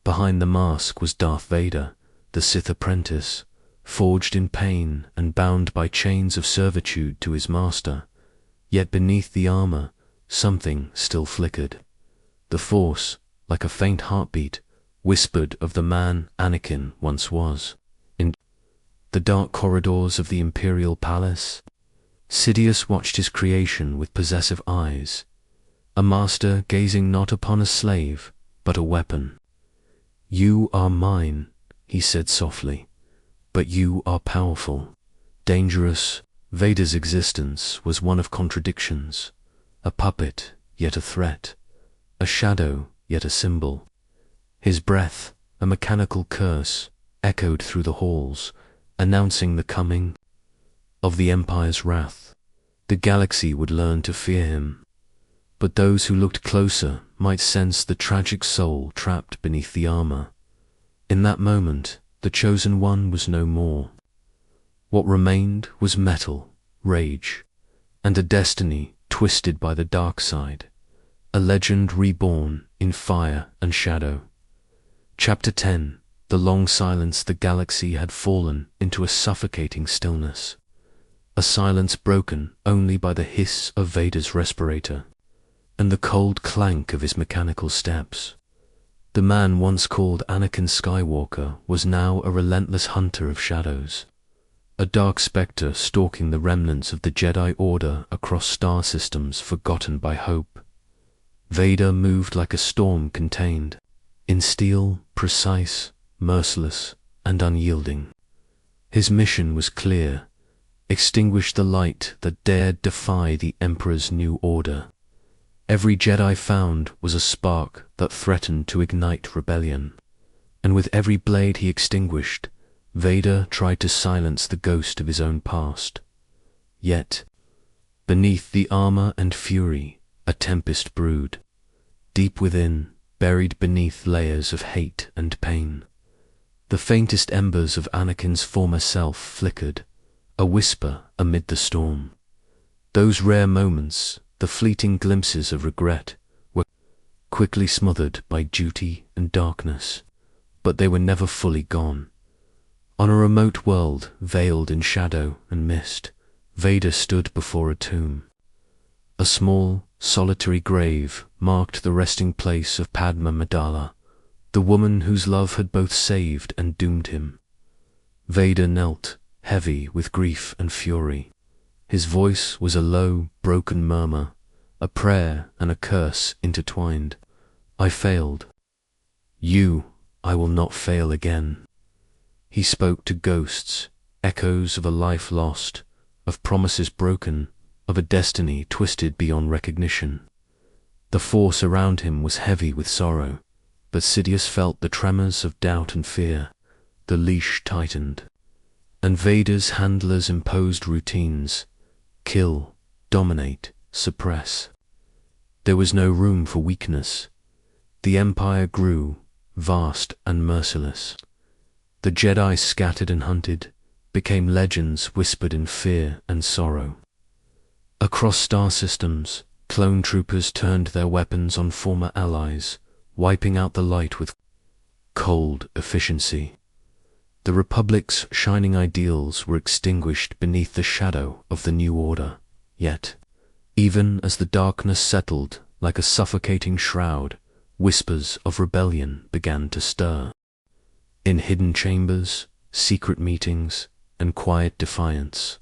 Behind the mask was Darth Vader, the Sith apprentice, forged in pain and bound by chains of servitude to his master. Yet beneath the armor, something still flickered. The Force, like a faint heartbeat, whispered of the man Anakin once was. In the dark corridors of the Imperial Palace, Sidious watched his creation with possessive eyes, a master gazing not upon a slave, but a weapon. "You are mine," he said softly, "but you are powerful, dangerous." Vader's existence was one of contradictions, a puppet, yet a threat, a shadow, yet a symbol. His breath, a mechanical curse, echoed through the halls, announcing the coming of the Empire's wrath. The galaxy would learn to fear him, but those who looked closer might sense the tragic soul trapped beneath the armor. In that moment, the Chosen One was no more. What remained was metal, rage, and a destiny twisted by the dark side, a legend reborn in fire and shadow. Chapter 10. The long silence. The galaxy had fallen into a suffocating stillness, a silence broken only by the hiss of Vader's respirator and the cold clank of his mechanical steps. The man once called Anakin Skywalker was now a relentless hunter of shadows, a dark spectre stalking the remnants of the Jedi Order across star systems forgotten by hope. Vader moved like a storm contained, in steel, precise, merciless, and unyielding. His mission was clear: extinguish the light that dared defy the Emperor's new order. Every Jedi found was a spark that threatened to ignite rebellion, and with every blade he extinguished, Vader tried to silence the ghost of his own past. Yet, beneath the armor and fury, a tempest brewed. Deep within, buried beneath layers of hate and pain, the faintest embers of Anakin's former self flickered, a whisper amid the storm. Those rare moments, the fleeting glimpses of regret, were quickly smothered by duty and darkness, but they were never fully gone. On a remote world, veiled in shadow and mist, Vader stood before a tomb. A small, solitary grave marked the resting place of Padma Amidala, the woman whose love had both saved and doomed him. Vader knelt, heavy with grief and fury. His voice was a low, broken murmur, a prayer and a curse intertwined. I failed. You, I will not fail again. He spoke to ghosts, echoes of a life lost, of promises broken, of a destiny twisted beyond recognition. The force around him was heavy with sorrow, but Sidious felt the tremors of doubt and fear. The leash tightened, and Vader's handlers imposed routines: kill, dominate, suppress. There was no room for weakness. The Empire grew, vast and merciless. The Jedi scattered and hunted, became legends whispered in fear and sorrow. Across star systems, clone troopers turned their weapons on former allies, wiping out the light with cold efficiency. The Republic's shining ideals were extinguished beneath the shadow of the New Order. Yet, even as the darkness settled like a suffocating shroud, whispers of rebellion began to stir. In hidden chambers, secret meetings, and quiet defiance,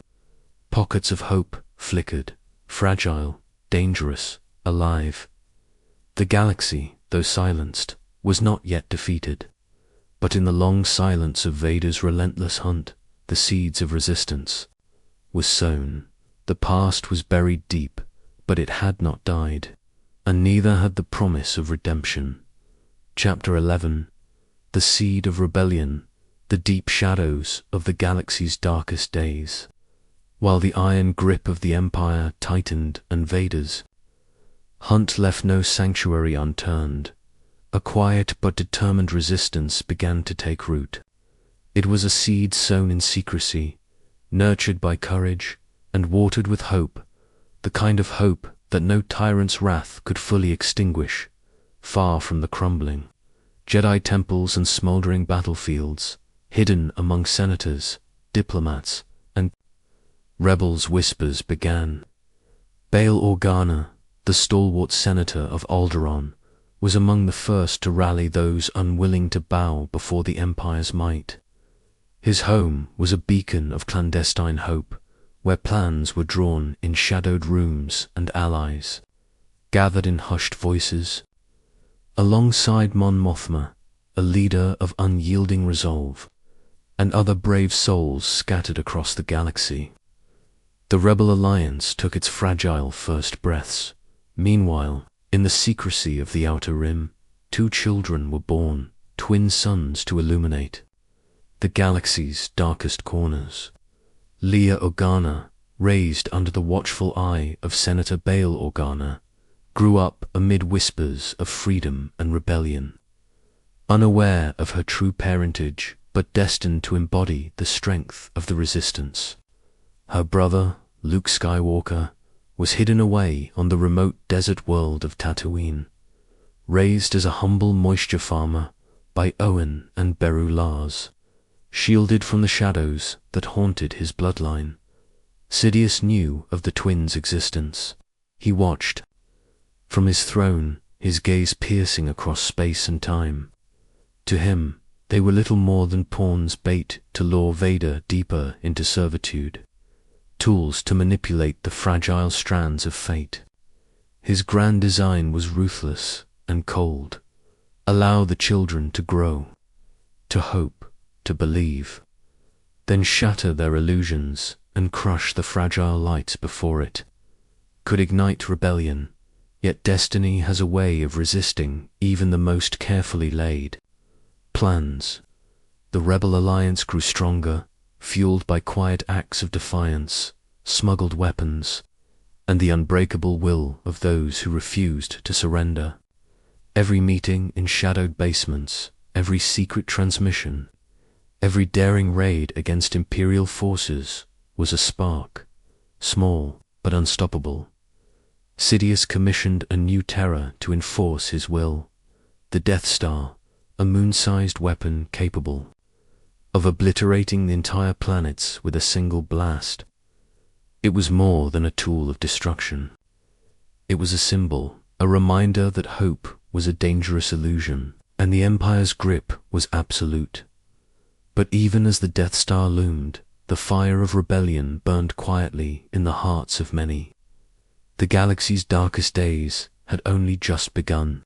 pockets of hope flickered, fragile, dangerous, alive. The galaxy, though silenced, was not yet defeated, but in the long silence of Vader's relentless hunt, the seeds of resistance was sown. The past was buried deep, but it had not died, and neither had the promise of redemption. Chapter 11. The seed of rebellion, the deep shadows of the galaxy's darkest days. While the iron grip of the Empire tightened and Vader's hunt left no sanctuary unturned, a quiet but determined resistance began to take root. It was a seed sown in secrecy, nurtured by courage, and watered with hope, the kind of hope that no tyrant's wrath could fully extinguish. Far from the crumbling Jedi temples and smoldering battlefields, hidden among senators, diplomats, and rebels, whispers began. Bail Organa, the stalwart senator of Alderaan, was among the first to rally those unwilling to bow before the Empire's might. His home was a beacon of clandestine hope, where plans were drawn in shadowed rooms and allies gathered in hushed voices. Alongside Mon Mothma, a leader of unyielding resolve, and other brave souls scattered across the galaxy, the Rebel Alliance took its fragile first breaths. Meanwhile, in the secrecy of the Outer Rim, 2 children were born, twin suns to illuminate the galaxy's darkest corners. Leia Organa, raised under the watchful eye of Senator Bail Organa, grew up amid whispers of freedom and rebellion. Unaware of her true parentage, but destined to embody the strength of the Resistance. Her brother, Luke Skywalker, was hidden away on the remote desert world of Tatooine, raised as a humble moisture farmer by Owen and Beru Lars, shielded from the shadows that haunted his bloodline. Sidious knew of the twins' existence. He watched from his throne, his gaze piercing across space and time. To him, they were little more than pawns bait to lure Vader deeper into servitude, tools to manipulate the fragile strands of fate. His grand design was ruthless and cold. Allow the children to grow, to hope, to believe, then shatter their illusions and crush the fragile light before it, could ignite rebellion, yet destiny has a way of resisting even the most carefully laid plans. The rebel alliance grew stronger, fueled by quiet acts of defiance, smuggled weapons, and the unbreakable will of those who refused to surrender. Every meeting in shadowed basements, every secret transmission, every daring raid against Imperial forces was a spark, small but unstoppable. Sidious commissioned a new terror to enforce his will, the Death Star, a moon-sized weapon capable of obliterating the entire planets with a single blast. It was more than a tool of destruction. It was a symbol, a reminder that hope was a dangerous illusion, and the Empire's grip was absolute. But even as the Death Star loomed, the fire of rebellion burned quietly in the hearts of many. The galaxy's darkest days had only just begun,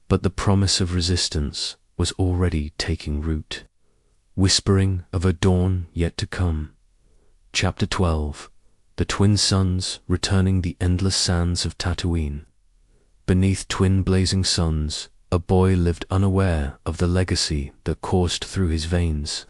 but the promise of resistance was already taking root, whispering of a dawn yet to come. Chapter 12. The twin suns returning the endless sands of Tatooine. Beneath twin blazing suns, a boy lived unaware of the legacy that coursed through his veins.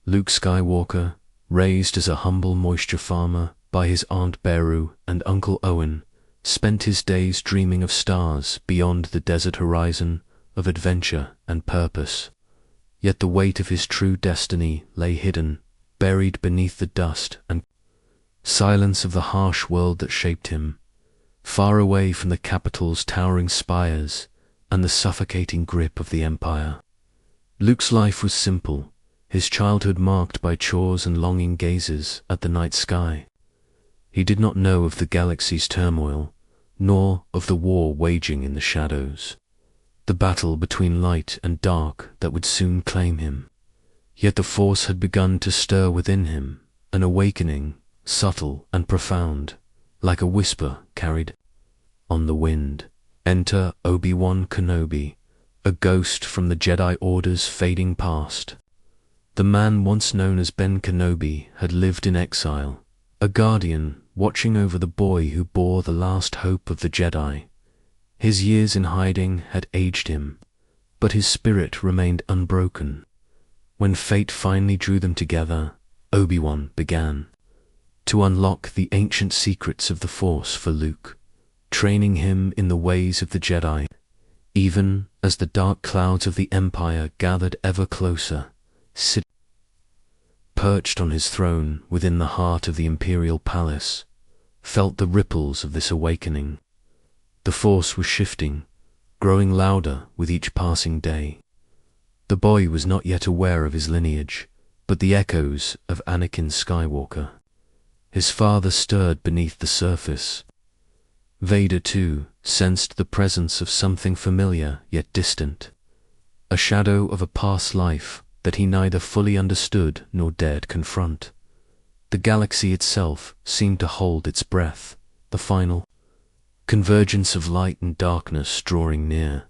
Luke Skywalker, raised as a humble moisture farmer by his Aunt Beru and Uncle Owen, spent his days dreaming of stars beyond the desert horizon of adventure and purpose. Yet the weight of his true destiny lay hidden, buried beneath the dust and silence of the harsh world that shaped him, far away from the capital's towering spires and the suffocating grip of the Empire. Luke's life was simple, his childhood marked by chores and longing gazes at the night sky. He did not know of the galaxy's turmoil, nor of the war waging in the shadows, the battle between light and dark that would soon claim him. Yet the Force had begun to stir within him, an awakening, subtle and profound, like a whisper carried on the wind. Enter Obi-Wan Kenobi, a ghost from the Jedi Order's fading past. The man once known as Ben Kenobi had lived in exile, a guardian watching over the boy who bore the last hope of the Jedi. His years in hiding had aged him, but his spirit remained unbroken. When fate finally drew them together, Obi-Wan began to unlock the ancient secrets of the Force for Luke, training him in the ways of the Jedi. Even as the dark clouds of the Empire gathered ever closer, Sid, perched on his throne within the heart of the Imperial Palace, felt the ripples of this awakening. The Force was shifting, growing louder with each passing day. The boy was not yet aware of his lineage, but the echoes of Anakin Skywalker. His father stirred beneath the surface. Vader, too, sensed the presence of something familiar yet distant, a shadow of a past life that he neither fully understood nor dared confront. The galaxy itself seemed to hold its breath, the final convergence of light and darkness drawing near.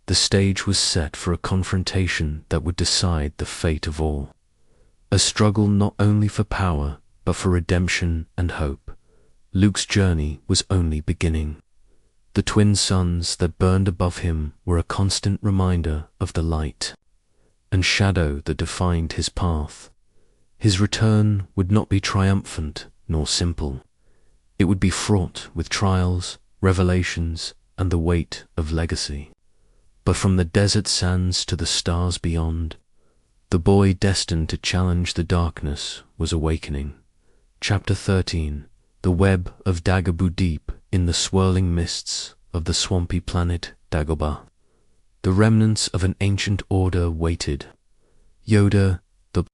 The stage was set for a confrontation that would decide the fate of all. A struggle not only for power, but for redemption and hope. Luke's journey was only beginning. The twin suns that burned above him were a constant reminder of the light and shadow that defined his path. His return would not be triumphant nor simple. It would be fraught with trials, revelations, and the weight of legacy. But from the desert sands to the stars beyond, the boy destined to challenge the darkness was awakening. Chapter 13. The web of Dagobah deep in the swirling mists of the swampy planet Dagobah. The remnants of an ancient order waited. Yoda, the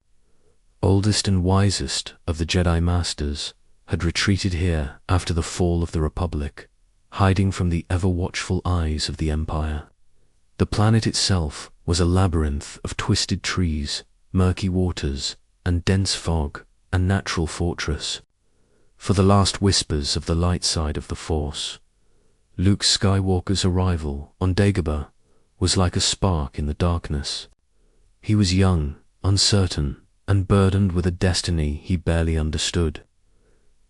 oldest and wisest of the Jedi Masters, had retreated here after the fall of the Republic, hiding from the ever-watchful eyes of the Empire. The planet itself was a labyrinth of twisted trees, murky waters, and dense fog, a natural fortress for the last whispers of the light side of the Force. Luke Skywalker's arrival on Dagobah was like a spark in the darkness. He was young, uncertain, and burdened with a destiny he barely understood.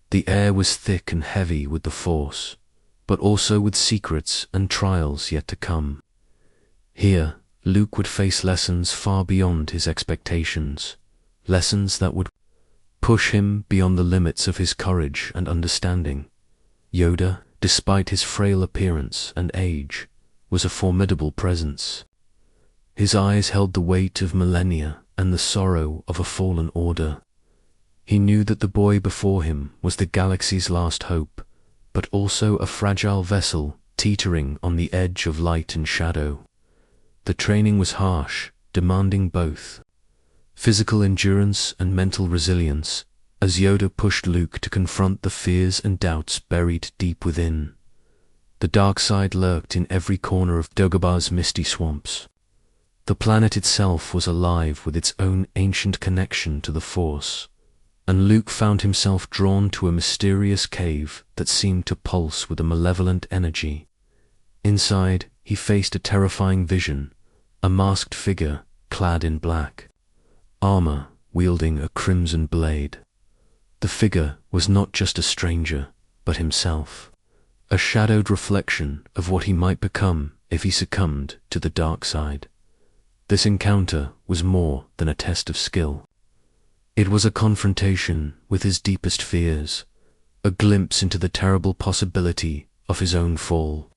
The air was thick and heavy with the Force, but also with secrets and trials yet to come. Here, Luke would face lessons far beyond his expectations, lessons that would push him beyond the limits of his courage and understanding. Yoda, despite his frail appearance and age, was a formidable presence. His eyes held the weight of millennia and the sorrow of a fallen order. He knew that the boy before him was the galaxy's last hope, but also a fragile vessel teetering on the edge of light and shadow. The training was harsh, demanding both physical endurance and mental resilience, as Yoda pushed Luke to confront the fears and doubts buried deep within. The dark side lurked in every corner of Dagobah's misty swamps. The planet itself was alive with its own ancient connection to the Force, and Luke found himself drawn to a mysterious cave that seemed to pulse with a malevolent energy. Inside, he faced a terrifying vision, a masked figure clad in black armor, wielding a crimson blade. The figure was not just a stranger, but himself, a shadowed reflection of what he might become if he succumbed to the dark side. This encounter was more than a test of skill. It was a confrontation with his deepest fears, a glimpse into the terrible possibility of his own fall.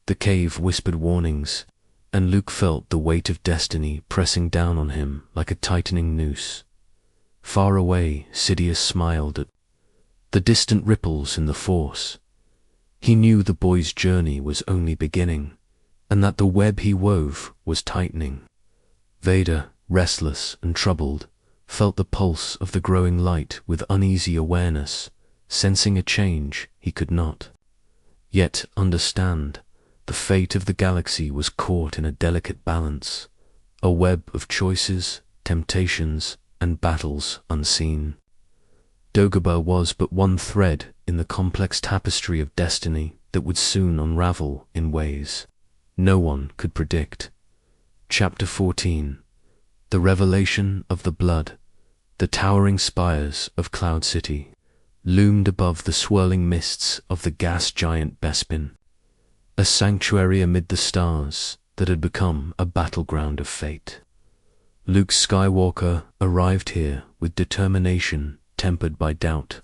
The cave whispered warnings, and Luke felt the weight of destiny pressing down on him like a tightening noose. Far away, Sidious smiled at the distant ripples in the Force. He knew the boy's journey was only beginning, and that the web he wove was tightening. Vader, restless and troubled, felt the pulse of the growing light with uneasy awareness, sensing a change he could not yet understand. The fate of the galaxy was caught in a delicate balance, a web of choices, temptations, and battles unseen. Dagobah was but one thread in the complex tapestry of destiny that would soon unravel in ways no one could predict. Chapter 14. The Revelation of the Blood. The towering spires of Cloud City loomed above the swirling mists of the gas giant Bespin, a sanctuary amid the stars that had become a battleground of fate. Luke Skywalker arrived here with determination tempered by doubt,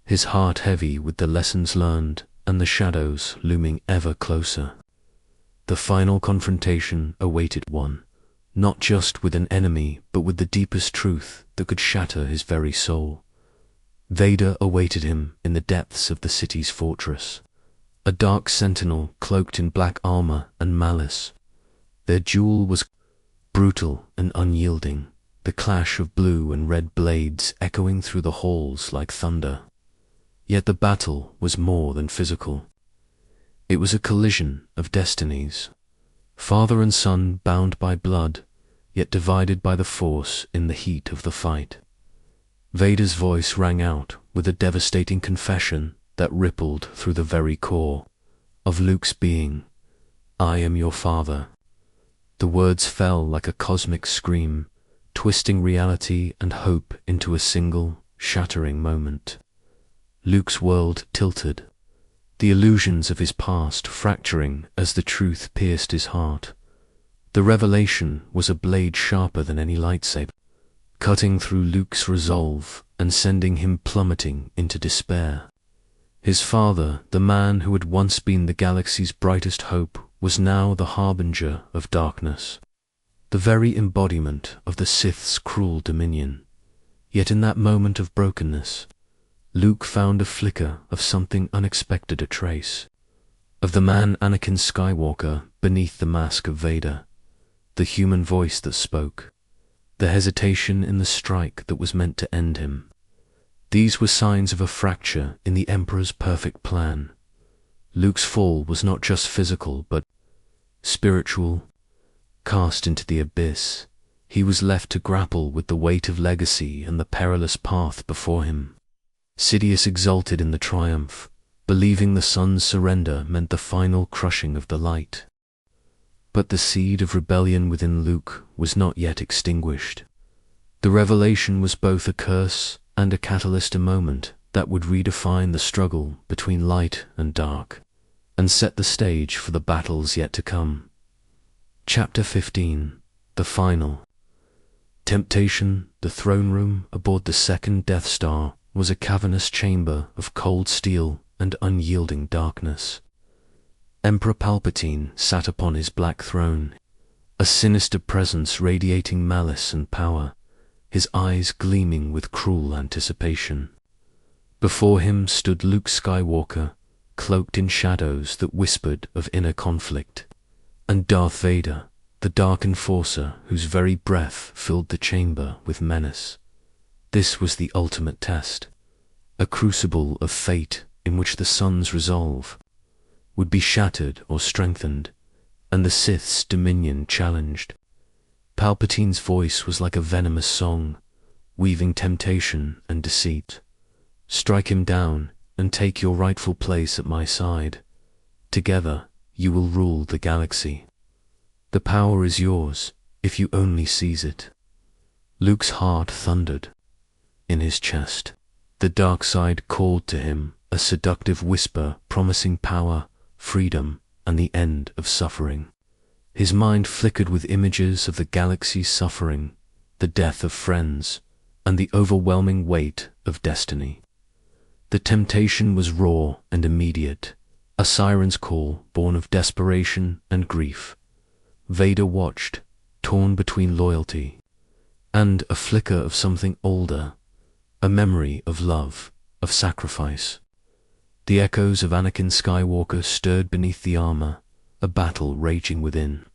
his heart heavy with the lessons learned and the shadows looming ever closer. The final confrontation awaited one, not just with an enemy, but with the deepest truth that could shatter his very soul. Vader awaited him in the depths of the city's fortress, a dark sentinel cloaked in black armor and malice. Their duel was brutal and unyielding, the clash of blue and red blades echoing through the halls like thunder. Yet the battle was more than physical. It was a collision of destinies, father and son bound by blood, yet divided by the Force in the heat of the fight. Vader's voice rang out with a devastating confession that rippled through the very core of Luke's being. "I am your father." The words fell like a cosmic scream, twisting reality and hope into a single, shattering moment. Luke's world tilted, the illusions of his past fracturing as the truth pierced his heart. The revelation was a blade sharper than any lightsaber, cutting through Luke's resolve and sending him plummeting into despair. His father, the man who had once been the galaxy's brightest hope, was now the harbinger of darkness, the very embodiment of the Sith's cruel dominion. Yet in that moment of brokenness, Luke found a flicker of something unexpected, a trace of the man Anakin Skywalker beneath the mask of Vader, the human voice that spoke, the hesitation in the strike that was meant to end him. These were signs of a fracture in the Emperor's perfect plan. Luke's fall was not just physical, but spiritual. Cast into the abyss, he was left to grapple with the weight of legacy and the perilous path before him. Sidious exulted in the triumph, believing the sun's surrender meant the final crushing of the light. But the seed of rebellion within Luke was not yet extinguished. The revelation was both a curse and a catalyst, a moment that would redefine the struggle between light and dark, and set the stage for the battles yet to come. Chapter 15. The Final. Temptation. The throne room aboard the second Death Star was a cavernous chamber of cold steel and unyielding darkness. Emperor Palpatine sat upon his black throne, a sinister presence radiating malice and power, his eyes gleaming with cruel anticipation. Before him stood Luke Skywalker, cloaked in shadows that whispered of inner conflict, and Darth Vader, the dark enforcer whose very breath filled the chamber with menace. This was the ultimate test, a crucible of fate in which the sun's resolve would be shattered or strengthened, and the Sith's dominion challenged. Palpatine's voice was like a venomous song, weaving temptation and deceit. Strike him down and take your rightful place at my side. Together you will rule the galaxy. The power is yours if you only seize it. Luke's heart thundered in his chest. The dark side called to him, a seductive whisper promising power, freedom, and the end of suffering. His mind flickered with images of the galaxy's suffering, the death of friends, and the overwhelming weight of destiny. The temptation was raw and immediate, a siren's call born of desperation and grief. Vader watched, torn between loyalty and a flicker of something older, a memory of love, of sacrifice. The echoes of Anakin Skywalker stirred beneath the armor, a battle raging within.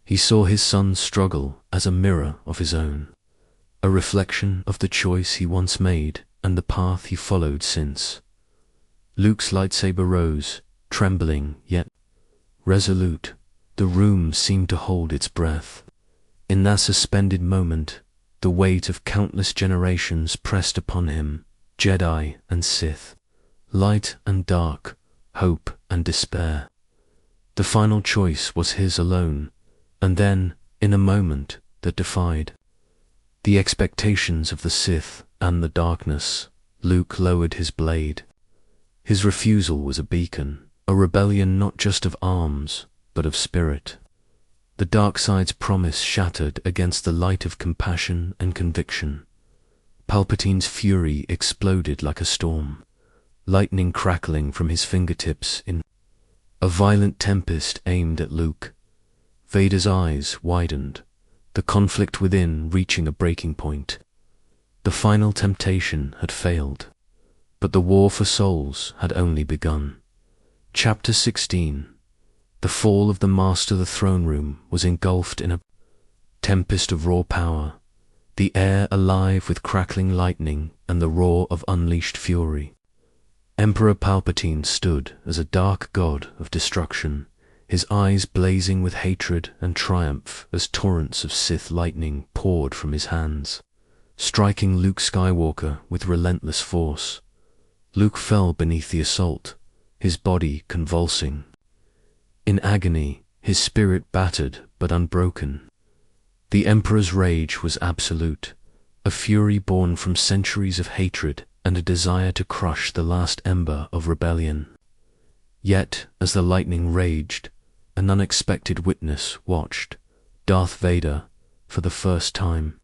He saw his son's struggle as a mirror of his own, a reflection of the choice he once made and the path he followed since. Luke's lightsaber rose, trembling yet resolute. The room seemed to hold its breath. In that suspended moment, the weight of countless generations pressed upon him, Jedi and Sith, light and dark, hope and despair. The final choice was his alone, and then, in a moment that defied the expectations of the Sith and the darkness, Luke lowered his blade. His refusal was a beacon, a rebellion not just of arms, but of spirit. The dark side's promise shattered against the light of compassion and conviction. Palpatine's fury exploded like a storm, lightning crackling from his fingertips in a violent tempest aimed at Luke. Vader's eyes widened, the conflict within reaching a breaking point. The final temptation had failed, but the war for souls had only begun. Chapter 16. The fall of the Master. The throne room was engulfed in a tempest of raw power, the air alive with crackling lightning and the roar of unleashed fury. Emperor Palpatine stood as a dark god of destruction, his eyes blazing with hatred and triumph as torrents of Sith lightning poured from his hands, striking Luke Skywalker with relentless force. Luke fell beneath the assault, his body convulsing. In agony, his spirit battered but unbroken. The Emperor's rage was absolute, a fury born from centuries of hatred and a desire to crush the last ember of rebellion. Yet, as the lightning raged, an unexpected witness watched, Darth Vader, for the first time.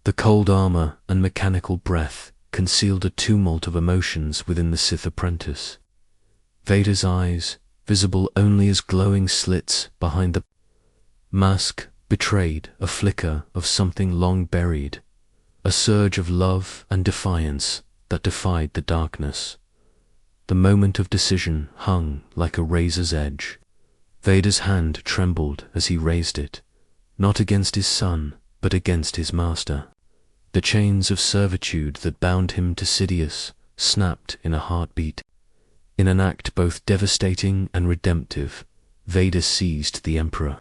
The cold armor and mechanical breath concealed a tumult of emotions within the Sith apprentice. Vader's eyes, visible only as glowing slits behind the mask, betrayed a flicker of something long buried, a surge of love and defiance that defied the darkness. The moment of decision hung like a razor's edge. Vader's hand trembled as he raised it, not against his son, but against his master. The chains of servitude that bound him to Sidious snapped in a heartbeat. In an act both devastating and redemptive, Vader seized the Emperor,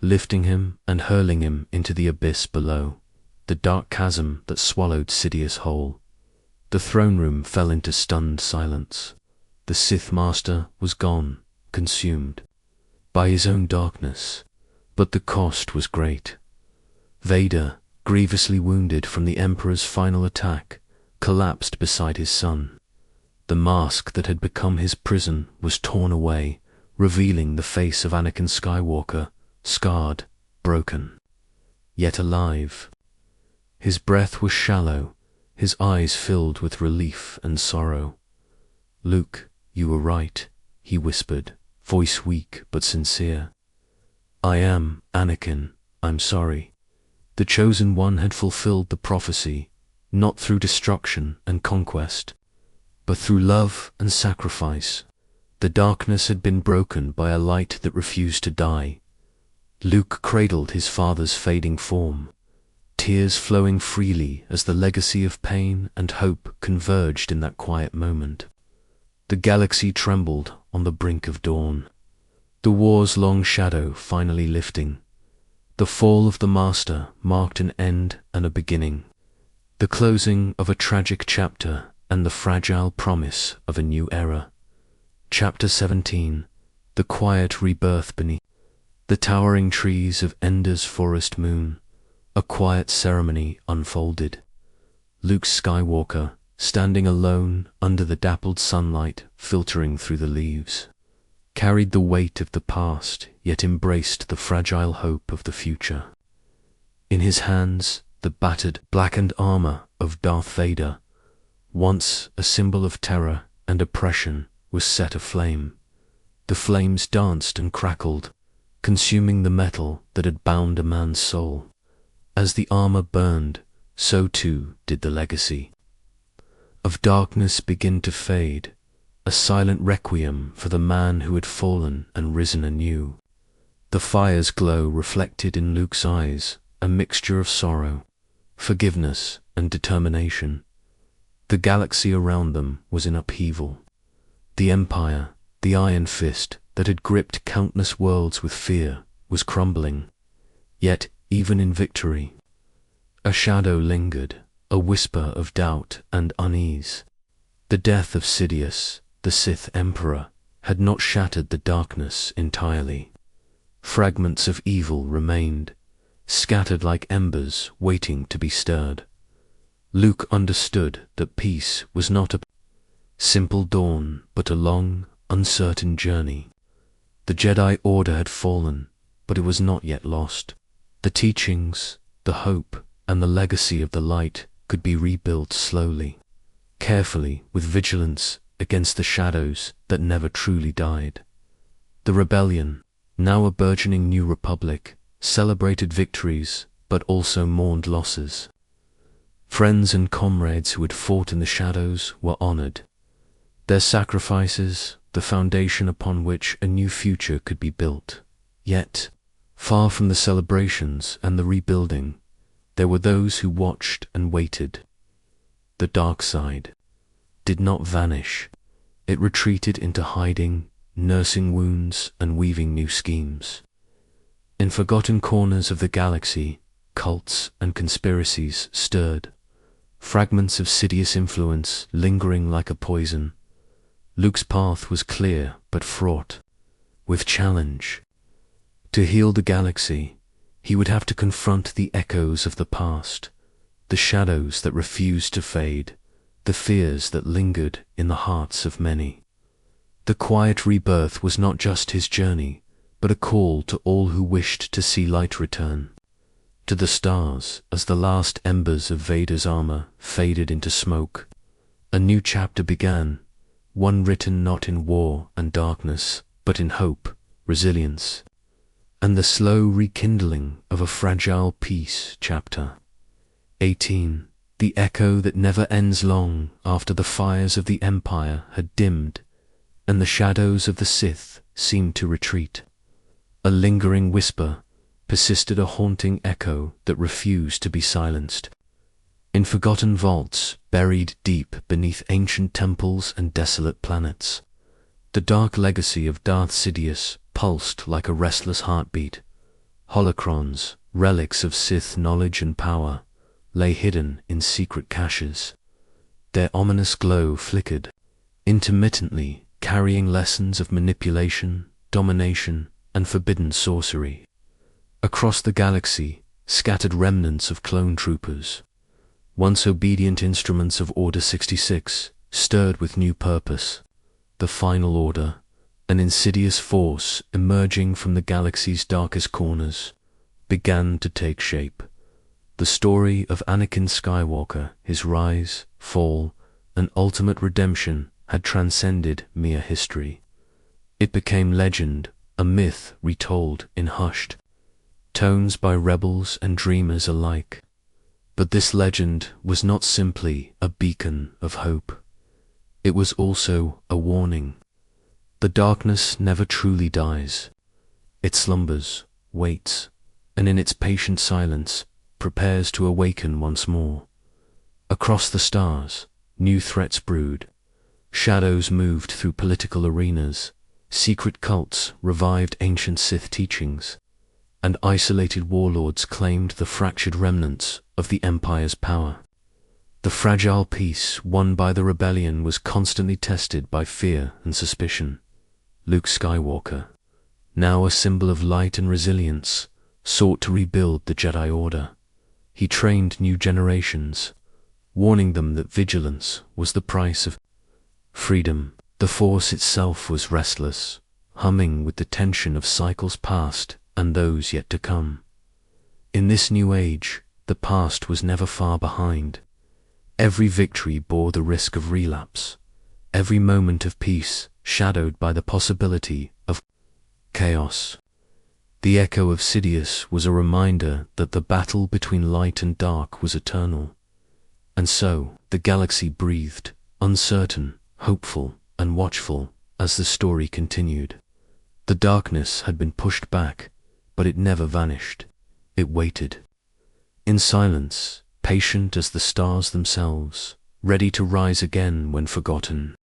lifting him and hurling him into the abyss below, the dark chasm that swallowed Sidious whole. The throne room fell into stunned silence. The Sith Master was gone, consumed by his own darkness, but the cost was great. Vader, grievously wounded from the Emperor's final attack, collapsed beside his son. The mask that had become his prison was torn away, revealing the face of Anakin Skywalker, scarred, broken, yet alive. His breath was shallow, his eyes filled with relief and sorrow. "Luke, you were right," he whispered, voice weak but sincere. "I am Anakin, I'm sorry." The Chosen One had fulfilled the prophecy, not through destruction and conquest, but through love and sacrifice. The darkness had been broken by a light that refused to die. Luke cradled his father's fading form, tears flowing freely as the legacy of pain and hope converged in that quiet moment. The galaxy trembled on the brink of dawn, the war's long shadow finally lifting. The fall of the Master marked an end and a beginning, the closing of a tragic chapter and the fragile promise of a new era. Chapter 17, The Quiet Rebirth Beneath the towering trees of Ender's forest moon. A quiet ceremony unfolded. Luke Skywalker, standing alone under the dappled sunlight filtering through the leaves, carried the weight of the past, yet embraced the fragile hope of the future. In his hands, the battered, blackened armor of Darth Vader, once a symbol of terror and oppression, was set aflame. The flames danced and crackled, consuming the metal that had bound a man's soul. As the armor burned, so too did the legacy. Of darkness begin to fade, a silent requiem for the man who had fallen and risen anew. The fire's glow reflected in Luke's eyes a mixture of sorrow, forgiveness, and determination. The galaxy around them was in upheaval. The Empire, the iron fist that had gripped countless worlds with fear, was crumbling. Yet, even in victory, a shadow lingered, a whisper of doubt and unease. The death of Sidious, the Sith Emperor, had not shattered the darkness entirely. Fragments of evil remained, scattered like embers waiting to be stirred. Luke understood that peace was not a simple dawn, but a long, uncertain journey. The Jedi Order had fallen, but it was not yet lost. The teachings, the hope, and the legacy of the light could be rebuilt slowly, carefully, with vigilance against the shadows that never truly died. The rebellion, now a burgeoning new republic, celebrated victories but also mourned losses. Friends and comrades who had fought in the shadows were honored. Their sacrifices, the foundation upon which a new future could be built. Yet, far from the celebrations and the rebuilding, there were those who watched and waited. The dark side did not vanish. It retreated into hiding, nursing wounds and weaving new schemes. In forgotten corners of the galaxy, cults and conspiracies stirred, fragments of Sidious influence lingering like a poison. Luke's path was clear but fraught with challenge. To heal the galaxy, he would have to confront the echoes of the past, the shadows that refused to fade, the fears that lingered in the hearts of many. The quiet rebirth was not just his journey, but a call to all who wished to see light return. To the stars, as the last embers of Vader's armor faded into smoke, a new chapter began, one written not in war and darkness, but in hope, resilience, and the slow rekindling of a fragile peace. Chapter 18. The echo that never ends long after the fires of the Empire had dimmed, and the shadows of the Sith seemed to retreat. A lingering whisper persisted, a haunting echo that refused to be silenced. In forgotten vaults, buried deep beneath ancient temples and desolate planets, the dark legacy of Darth Sidious pulsed like a restless heartbeat. Holocrons, relics of Sith knowledge and power, lay hidden in secret caches. Their ominous glow flickered, intermittently carrying lessons of manipulation, domination, and forbidden sorcery. Across the galaxy, scattered remnants of clone troopers, once obedient instruments of Order 66, stirred with new purpose. The Final Order, an insidious force emerging from the galaxy's darkest corners, began to take shape. The story of Anakin Skywalker, his rise, fall, and ultimate redemption had transcended mere history. It became legend, a myth retold in hushed tones by rebels and dreamers alike. But this legend was not simply a beacon of hope. It was also a warning. The darkness never truly dies. It slumbers, waits, and in its patient silence prepares to awaken once more. Across the stars, new threats brood. Shadows moved through political arenas. Secret cults revived ancient Sith teachings, and isolated warlords claimed the fractured remnants of the Empire's power. The fragile peace won by the rebellion was constantly tested by fear and suspicion. Luke Skywalker, now a symbol of light and resilience, sought to rebuild the Jedi Order. He trained new generations, warning them that vigilance was the price of freedom. The Force itself was restless, humming with the tension of cycles past and those yet to come. In this new age, the past was never far behind. Every victory bore the risk of relapse, every moment of peace shadowed by the possibility of chaos. The echo of Sidious was a reminder that the battle between light and dark was eternal. And so, the galaxy breathed, uncertain, hopeful, and watchful as the story continued. The darkness had been pushed back, but it never vanished. It waited. In silence, patient as the stars themselves, ready to rise again when forgotten.